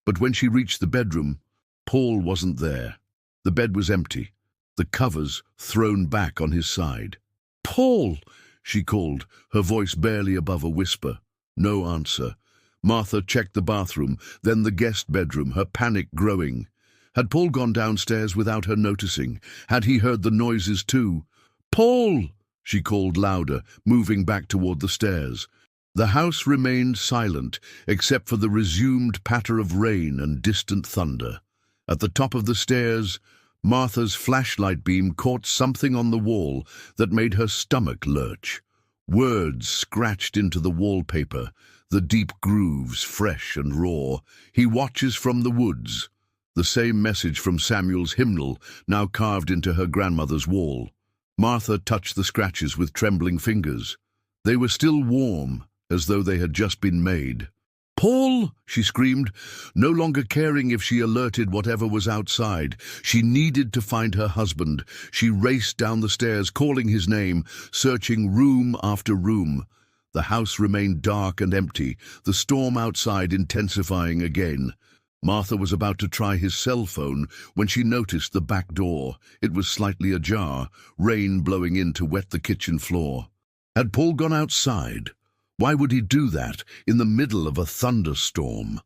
But when she reached the bedroom, Paul wasn't there. The bed was empty, the covers thrown back on his side. "Paul!" she called, her voice barely above a whisper. No answer. Martha checked the bathroom, then the guest bedroom, her panic growing. Had Paul gone downstairs without her noticing? Had he heard the noises too? "Paul!" she called louder, moving back toward the stairs. The house remained silent, except for the resumed patter of rain and distant thunder. At the top of the stairs, Martha's flashlight beam caught something on the wall that made her stomach lurch. Words scratched into the wallpaper, the deep grooves fresh and raw. "He watches from the woods." The same message from Samuel's hymnal, now carved into her grandmother's wall. Martha touched the scratches with trembling fingers. They were still warm, as though they had just been made. "Paul!" she screamed, no longer caring if she alerted whatever was outside. She needed to find her husband. She raced down the stairs, calling his name, searching room after room. The house remained dark and empty, the storm outside intensifying again. Martha was about to try his cell phone when she noticed the back door. It was slightly ajar, rain blowing in to wet the kitchen floor. Had Paul gone outside? Why would he do that in the middle of a thunderstorm?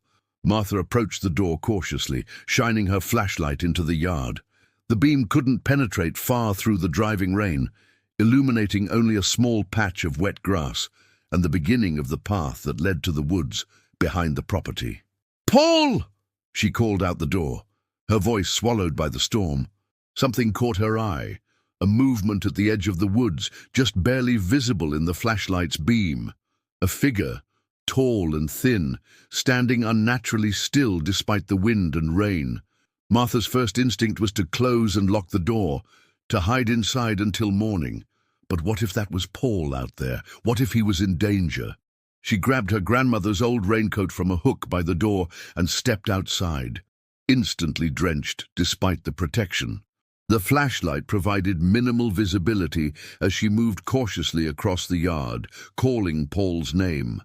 Martha approached the door cautiously, shining her flashlight into the yard. The beam couldn't penetrate far through the driving rain, illuminating only a small patch of wet grass and the beginning of the path that led to the woods behind the property. "Paul!" she called out the door, her voice swallowed by the storm. Something caught her eye, a movement at the edge of the woods, just barely visible in the flashlight's beam. A figure, tall and thin, standing unnaturally still despite the wind and rain. Martha's first instinct was to close and lock the door, to hide inside until morning. But what if that was Paul out there? What if he was in danger? She grabbed her grandmother's old raincoat from a hook by the door and stepped outside, instantly drenched despite the protection. The flashlight provided minimal visibility as she moved cautiously across the yard, calling Paul's name.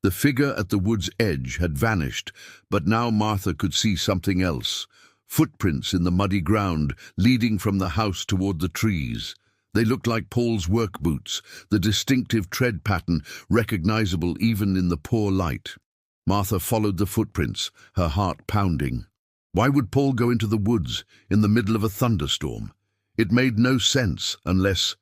The figure at the wood's edge had vanished, but now Martha could see something else. Footprints in the muddy ground, leading from the house toward the trees. They looked like Paul's work boots, the distinctive tread pattern recognizable even in the poor light. Martha followed the footprints, her heart pounding. Why would Paul go into the woods in the middle of a thunderstorm? It made no sense unless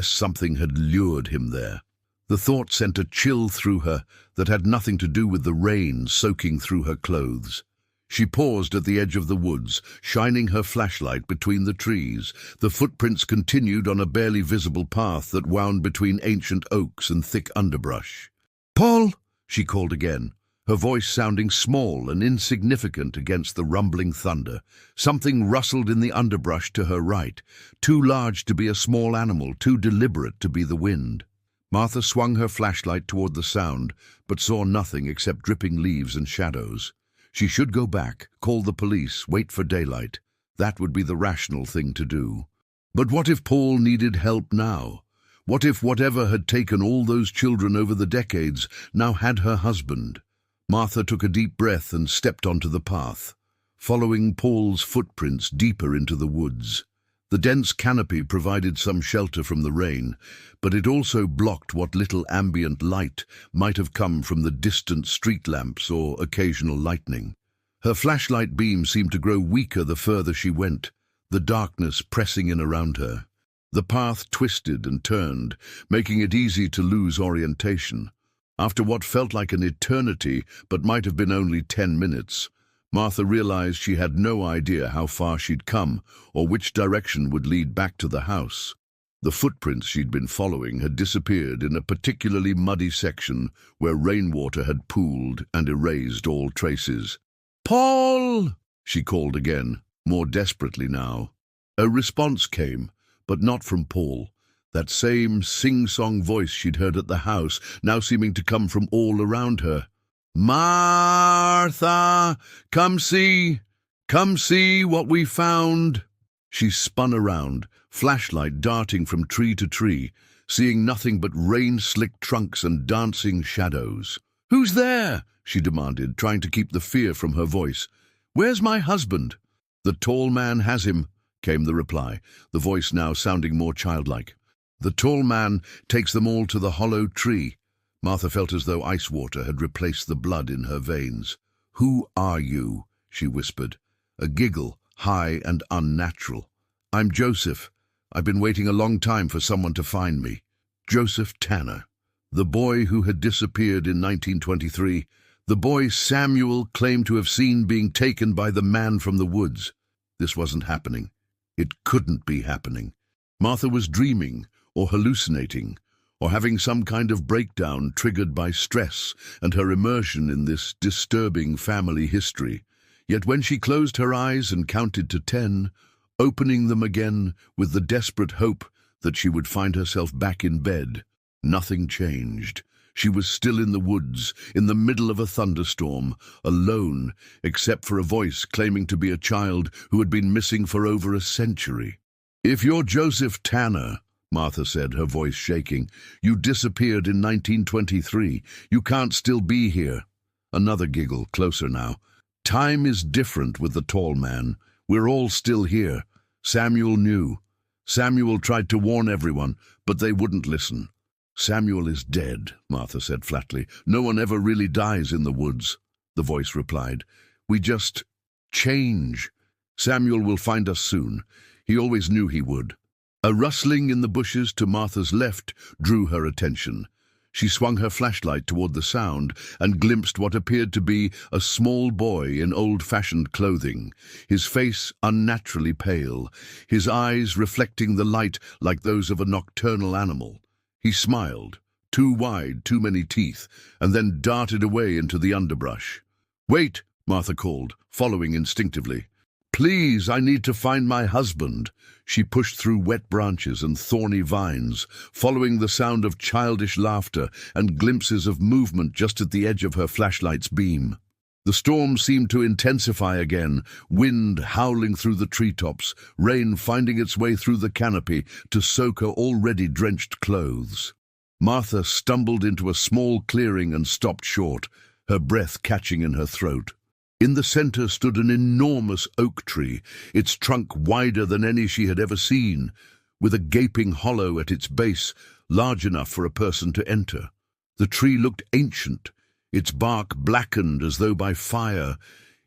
something had lured him there. The thought sent a chill through her that had nothing to do with the rain soaking through her clothes. She paused at the edge of the woods, shining her flashlight between the trees. The footprints continued on a barely visible path that wound between ancient oaks and thick underbrush. "Paul!" she called again, her voice sounding small and insignificant against the rumbling thunder. Something rustled in the underbrush to her right, too large to be a small animal, too deliberate to be the wind. Martha swung her flashlight toward the sound, but saw nothing except dripping leaves and shadows. She should go back, call the police, wait for daylight. That would be the rational thing to do. But what if Paul needed help now? What if whatever had taken all those children over the decades now had her husband? Martha took a deep breath and stepped onto the path, following Paul's footprints deeper into the woods. The dense canopy provided some shelter from the rain, but it also blocked what little ambient light might have come from the distant street lamps or occasional lightning. Her flashlight beam seemed to grow weaker the further she went, the darkness pressing in around her. The path twisted and turned, making it easy to lose orientation. After what felt like an eternity, but might have been only 10 minutes, Martha realized she had no idea how far she'd come or which direction would lead back to the house. The footprints she'd been following had disappeared in a particularly muddy section where rainwater had pooled and erased all traces. "Paul!" she called again, more desperately now. A response came, but not from Paul. That same sing-song voice she'd heard at the house, now seeming to come from all around her. "Martha, come see what we found." She spun around, flashlight darting from tree to tree, seeing nothing but rain-slicked trunks and dancing shadows. "Who's there?" she demanded, trying to keep the fear from her voice. "Where's my husband?" "The tall man has him," came the reply, the voice now sounding more childlike. "The tall man takes them all to the hollow tree." Martha felt as though ice water had replaced the blood in her veins. "Who are you?" she whispered, a giggle, high and unnatural. "I'm Joseph. I've been waiting a long time for someone to find me." Joseph Tanner, the boy who had disappeared in 1923, the boy Samuel claimed to have seen being taken by the man from the woods. This wasn't happening. It couldn't be happening. Martha was dreaming or hallucinating, or having some kind of breakdown triggered by stress and her immersion in this disturbing family history. Yet when she closed her eyes and counted to 10, opening them again with the desperate hope that she would find herself back in bed. Nothing changed. She was still in the woods, in the middle of a thunderstorm, alone, except for a voice claiming to be a child who had been missing for over a century. "If you're Joseph Tanner," Martha said, her voice shaking, "you disappeared in 1923. You can't still be here." Another giggle, closer now. "Time is different with the tall man. We're all still here." Samuel knew. Samuel tried to warn everyone, but they wouldn't listen. "Samuel is dead," Martha said flatly. "No one ever really dies in the woods," the voice replied. "We just change. Samuel will find us soon. He always knew he would." A rustling in the bushes to Martha's left drew her attention. She swung her flashlight toward the sound and glimpsed what appeared to be a small boy in old-fashioned clothing, his face unnaturally pale, his eyes reflecting the light like those of a nocturnal animal. He smiled, too wide, too many teeth, and then darted away into the underbrush. "Wait," Martha called, following instinctively. "Please, I need to find my husband." She pushed through wet branches and thorny vines, following the sound of childish laughter and glimpses of movement just at the edge of her flashlight's beam. The storm seemed to intensify again, wind howling through the treetops, rain finding its way through the canopy to soak her already drenched clothes. Martha stumbled into a small clearing and stopped short, her breath catching in her throat. In the center stood an enormous oak tree, its trunk wider than any she had ever seen, with a gaping hollow at its base large enough for a person to enter. The tree looked ancient, its bark blackened as though by fire,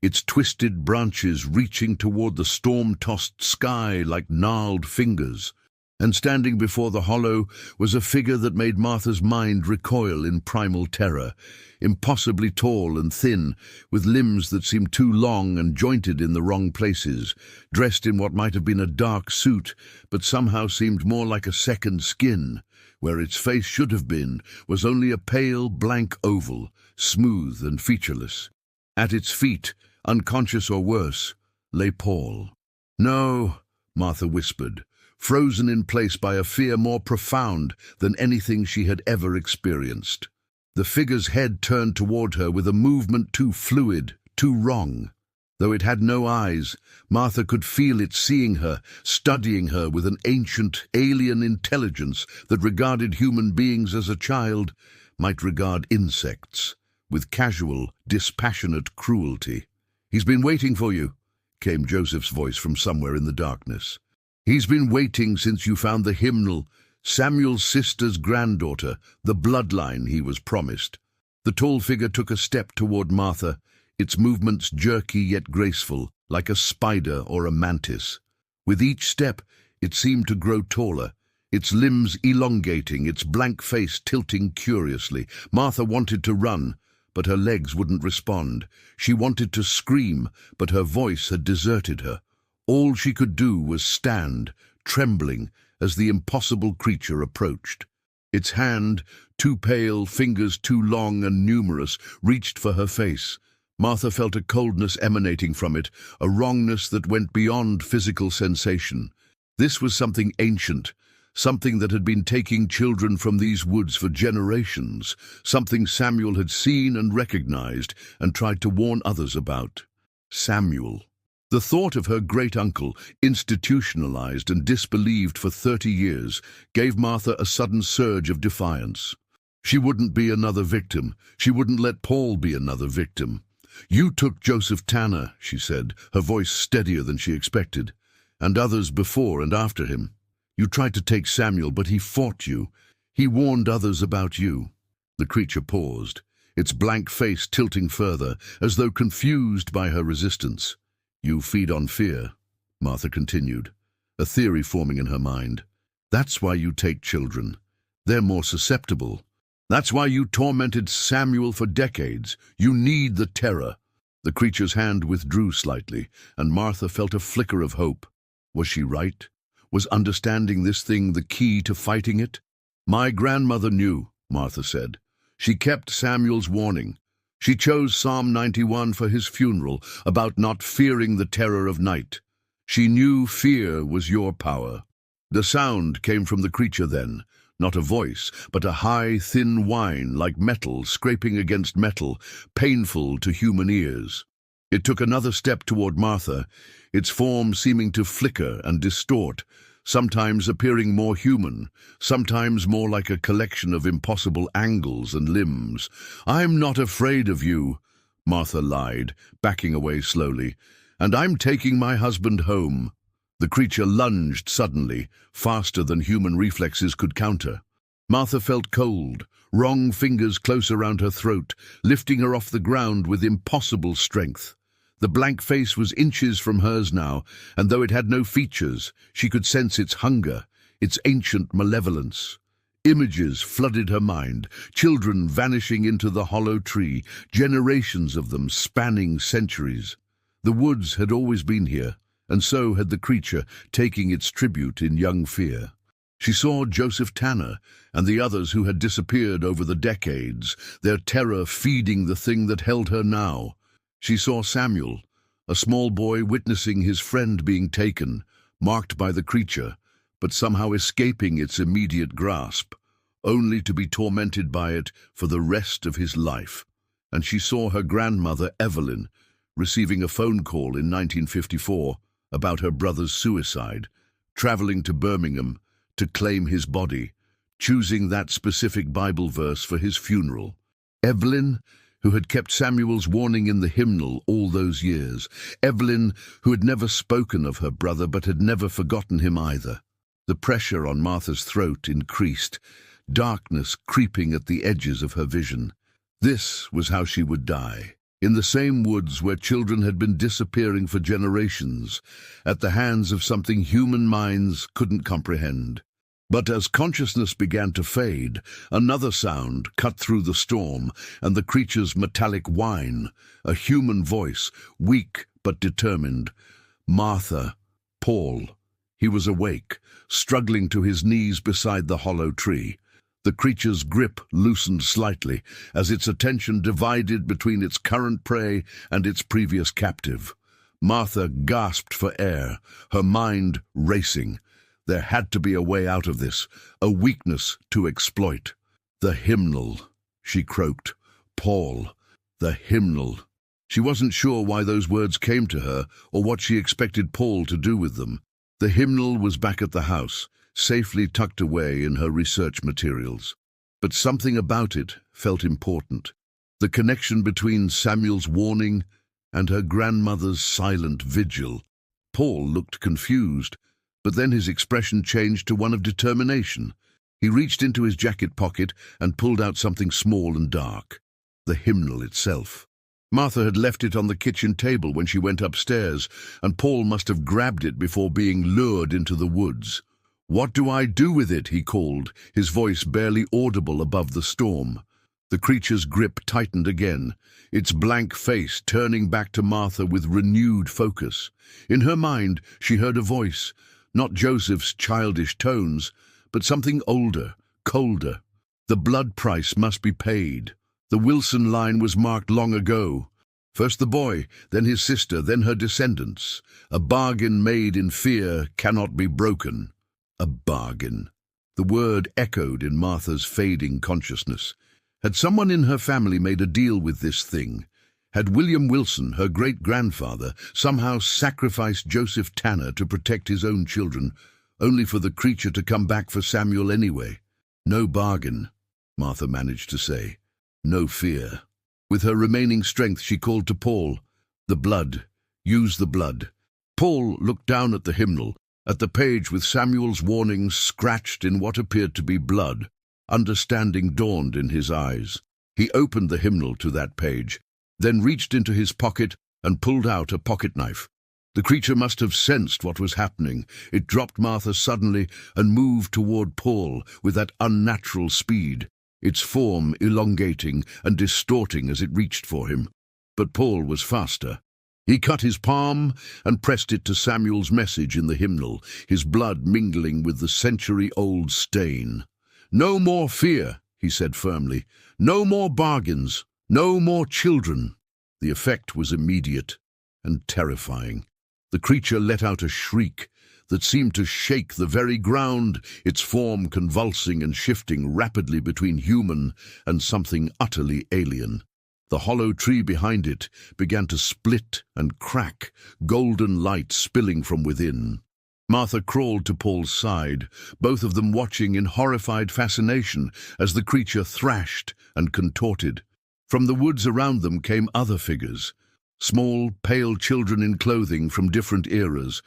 its twisted branches reaching toward the storm-tossed sky like gnarled fingers. And standing before the hollow was a figure that made Martha's mind recoil in primal terror, impossibly tall and thin, with limbs that seemed too long and jointed in the wrong places, dressed in what might have been a dark suit, but somehow seemed more like a second skin. Where its face should have been was only a pale, blank oval, smooth and featureless. At its feet, unconscious or worse, lay Paul. "No," Martha whispered, frozen in place by a fear more profound than anything she had ever experienced. The figure's head turned toward her with a movement too fluid, too wrong. Though it had no eyes, Martha could feel it seeing her, studying her with an ancient, alien intelligence that regarded human beings as a child might regard insects, with casual, dispassionate cruelty. "He's been waiting for you," came Joseph's voice from somewhere in the darkness. "He's been waiting since you found the hymnal, Samuel's sister's granddaughter, the bloodline he was promised." The tall figure took a step toward Martha, its movements jerky yet graceful, like a spider or a mantis. With each step, it seemed to grow taller, its limbs elongating, its blank face tilting curiously. Martha wanted to run, but her legs wouldn't respond. She wanted to scream, but her voice had deserted her. All she could do was stand, trembling, as the impossible creature approached. Its hand, too pale, fingers too long and numerous, reached for her face. Martha felt a coldness emanating from it, a wrongness that went beyond physical sensation. This was something ancient, something that had been taking children from these woods for generations, something Samuel had seen and recognized and tried to warn others about. Samuel. The thought of her great-uncle, institutionalized and disbelieved for 30 years, gave Martha a sudden surge of defiance. She wouldn't be another victim. She wouldn't let Paul be another victim. "You took Joseph Tanner," she said, her voice steadier than she expected, "and others before and after him. You tried to take Samuel, but he fought you. He warned others about you." The creature paused, its blank face tilting further, as though confused by her resistance. "You feed on fear," Martha continued, a theory forming in her mind. "That's why you take children. They're more susceptible. That's why you tormented Samuel for decades. You need the terror." The creature's hand withdrew slightly, and Martha felt a flicker of hope. Was she right? Was understanding this thing the key to fighting it? "My grandmother knew," Martha said. "She kept Samuel's warning. She chose Psalm 91 for his funeral, about not fearing the terror of night. She knew fear was your power." The sound came from the creature then, not a voice, but a high, thin whine like metal scraping against metal, painful to human ears. It took another step toward Martha, its form seeming to flicker and distort, sometimes appearing more human, sometimes more like a collection of impossible angles and limbs. "I'm not afraid of you," Martha lied, backing away slowly, "and I'm taking my husband home." The creature lunged suddenly, faster than human reflexes could counter. Martha felt cold, wrong fingers close around her throat, lifting her off the ground with impossible strength. The blank face was inches from hers now, and though it had no features, she could sense its hunger, its ancient malevolence. Images flooded her mind, children vanishing into the hollow tree, generations of them spanning centuries. The woods had always been here, and so had the creature, taking its tribute in young fear. She saw Joseph Tanner and the others who had disappeared over the decades, their terror feeding the thing that held her now. She saw Samuel, a small boy witnessing his friend being taken, marked by the creature, but somehow escaping its immediate grasp, only to be tormented by it for the rest of his life. And she saw her grandmother, Evelyn, receiving a phone call in 1954 about her brother's suicide, traveling to Birmingham to claim his body, choosing that specific Bible verse for his funeral. Evelyn, who had kept Samuel's warning in the hymnal all those years. Evelyn, who had never spoken of her brother but had never forgotten him either. The pressure on Martha's throat increased, darkness creeping at the edges of her vision. This was how she would die, in the same woods where children had been disappearing for generations, at the hands of something human minds couldn't comprehend. But as consciousness began to fade, another sound cut through the storm, and the creature's metallic whine, a human voice, weak but determined. "Martha, Paul." He was awake, struggling to his knees beside the hollow tree. The creature's grip loosened slightly, as its attention divided between its current prey and its previous captive. Martha gasped for air, her mind racing. There had to be a way out of this, a weakness to exploit. "The hymnal," she croaked. "Paul, the hymnal." She wasn't sure why those words came to her or what she expected Paul to do with them. The hymnal was back at the house, safely tucked away in her research materials. But something about it felt important. The connection between Samuel's warning and her grandmother's silent vigil. Paul looked confused, but then his expression changed to one of determination. He reached into his jacket pocket and pulled out something small and dark. The hymnal itself. Martha had left it on the kitchen table when she went upstairs, and Paul must have grabbed it before being lured into the woods. "What do I do with it?" he called, his voice barely audible above the storm. The creature's grip tightened again, its blank face turning back to Martha with renewed focus. In her mind, she heard a voice, not Joseph's childish tones, but something older, colder. The blood price must be paid. The Wilson line was marked long ago. First the boy, then his sister, then her descendants. A bargain made in fear cannot be broken. A bargain. The word echoed in Martha's fading consciousness. Had someone in her family made a deal with this thing? Had William Wilson, her great-grandfather, somehow sacrificed Joseph Tanner to protect his own children, only for the creature to come back for Samuel anyway? No bargain, Martha managed to say. No fear. With her remaining strength, she called to Paul. "The blood. Use the blood." Paul looked down at the hymnal, at the page with Samuel's warning scratched in what appeared to be blood. Understanding dawned in his eyes. He opened the hymnal to that page, then reached into his pocket and pulled out a pocket knife. The creature must have sensed what was happening. It dropped Martha suddenly and moved toward Paul with that unnatural speed, its form elongating and distorting as it reached for him. But Paul was faster. He cut his palm and pressed it to Samuel's message in the hymnal, his blood mingling with the century-old stain. "No more fear," he said firmly. "No more bargains. No more children." The effect was immediate and terrifying. The creature let out a shriek, that seemed to shake the very ground, its form convulsing and shifting rapidly between human and something utterly alien. The hollow tree behind it began to split and crack, golden light spilling from within. Martha crawled to Paul's side, both of them watching in horrified fascination as the creature thrashed and contorted. From the woods around them came other figures, small, pale children in clothing from different eras,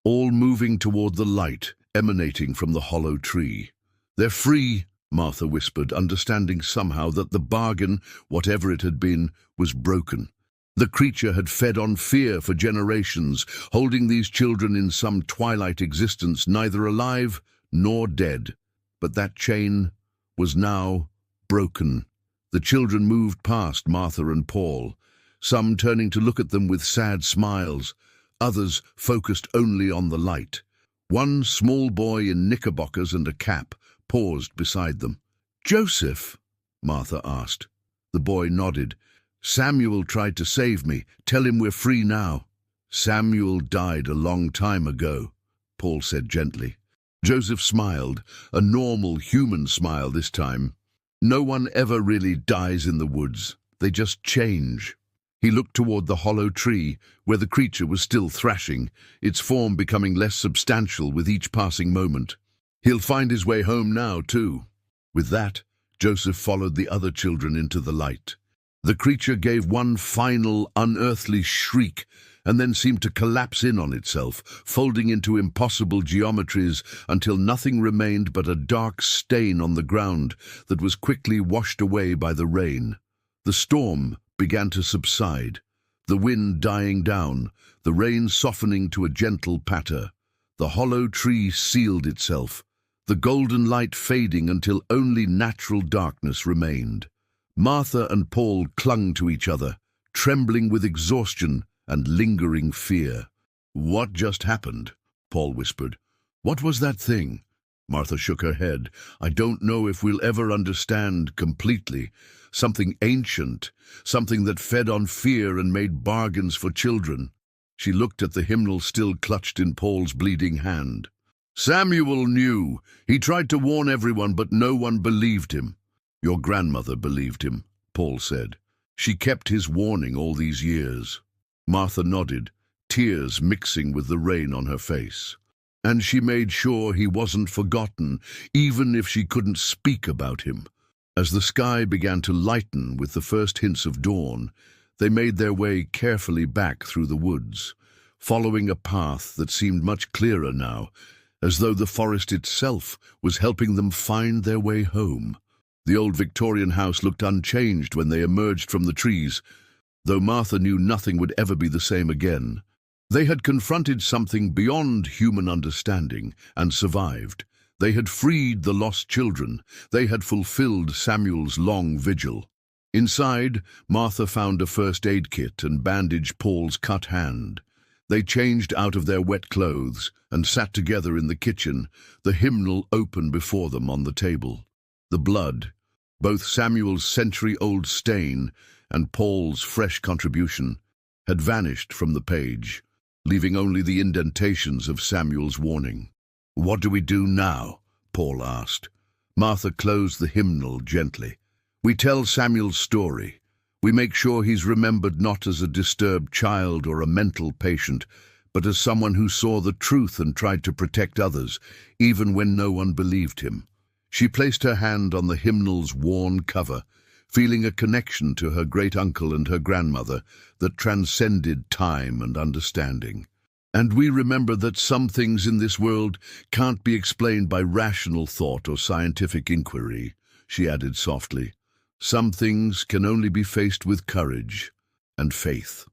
all moving toward the light emanating from the hollow tree. "They're free," Martha whispered, understanding somehow that the bargain, whatever it had been, was broken. The creature had fed on fear for generations, holding these children in some twilight existence, neither alive nor dead. But that chain was now broken. The children moved past Martha and Paul, some turning to look at them with sad smiles, others focused only on the light. One small boy in knickerbockers and a cap paused beside them. "Joseph?" Martha asked. The boy nodded. "Samuel tried to save me. Tell him we're free now." "Samuel died a long time ago," Paul said gently. Joseph smiled, a normal human smile this time. "No one ever really dies in the woods. They just change." He looked toward the hollow tree, where the creature was still thrashing, its form becoming less substantial with each passing moment. "He'll find his way home now, too." With that, Joseph followed the other children into the light. The creature gave one final, unearthly shriek, and then seemed to collapse in on itself, folding into impossible geometries until nothing remained but a dark stain on the ground that was quickly washed away by the rain. The storm began to subside, the wind dying down, the rain softening to a gentle patter. The hollow tree sealed itself, the golden light fading until only natural darkness remained. Martha and Paul clung to each other, trembling with exhaustion and lingering fear. "What just happened?" Paul whispered. "What was that thing?" Martha shook her head. "I don't know if we'll ever understand completely. Something ancient, something that fed on fear and made bargains for children." She looked at the hymnal still clutched in Paul's bleeding hand. "Samuel knew. He tried to warn everyone, but no one believed him." "Your grandmother believed him," Paul said. "She kept his warning all these years." Martha nodded, tears mixing with the rain on her face. "And she made sure he wasn't forgotten, even if she couldn't speak about him." As the sky began to lighten with the first hints of dawn, they made their way carefully back through the woods, following a path that seemed much clearer now, as though the forest itself was helping them find their way home. The old Victorian house looked unchanged when they emerged from the trees, though Martha knew nothing would ever be the same again. They had confronted something beyond human understanding and survived. They had freed the lost children. They had fulfilled Samuel's long vigil. Inside, Martha found a first aid kit and bandaged Paul's cut hand. They changed out of their wet clothes and sat together in the kitchen, the hymnal open before them on the table. The blood, both Samuel's century-old stain and Paul's fresh contribution, had vanished from the page, leaving only the indentations of Samuel's warning. "What do we do now?" Paul asked. Martha closed the hymnal gently. "We tell Samuel's story. We make sure he's remembered not as a disturbed child or a mental patient, but as someone who saw the truth and tried to protect others, even when no one believed him." She placed her hand on the hymnal's worn cover, feeling a connection to her great-uncle and her grandmother that transcended time and understanding. "And we remember that some things in this world can't be explained by rational thought or scientific inquiry," she added softly. "Some things can only be faced with courage and faith."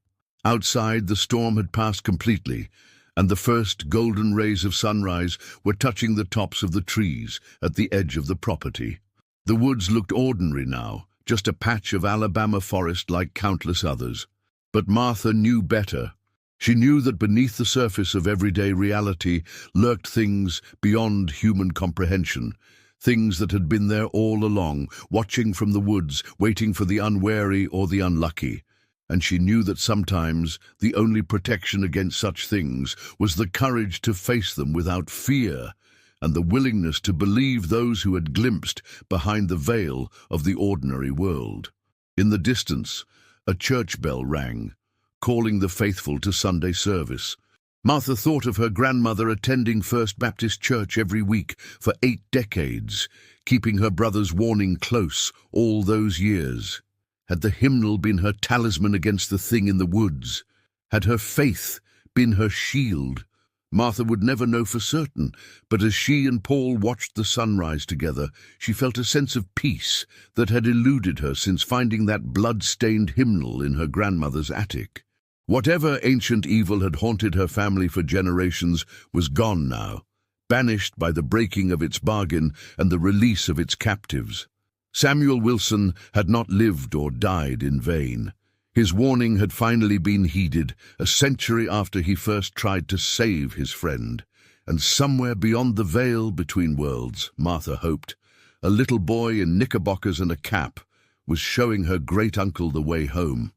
Outside, the storm had passed completely, and the first golden rays of sunrise were touching the tops of the trees at the edge of the property. The woods looked ordinary now, just a patch of Alabama forest like countless others. But Martha knew better. She knew that beneath the surface of everyday reality lurked things beyond human comprehension, things that had been there all along, watching from the woods, waiting for the unwary or the unlucky. and she knew that sometimes the only protection against such things was the courage to face them without fear and the willingness to believe those who had glimpsed behind the veil of the ordinary world. In the distance, a church bell rang, calling the faithful to Sunday service. Martha thought of her grandmother attending First Baptist Church every week for 8 decades, keeping her brother's warning close all those years. Had the hymnal been her talisman against the thing in the woods? Had her faith been her shield? Martha would never know for certain, but as she and Paul watched the sunrise together, she felt a sense of peace that had eluded her since finding that blood-stained hymnal in her grandmother's attic. Whatever ancient evil had haunted her family for generations was gone now, banished by the breaking of its bargain and the release of its captives. Samuel Wilson had not lived or died in vain. His warning had finally been heeded, a century after he first tried to save his friend. And somewhere beyond the veil between worlds, Martha hoped, a little boy in knickerbockers and a cap was showing her great-uncle the way home.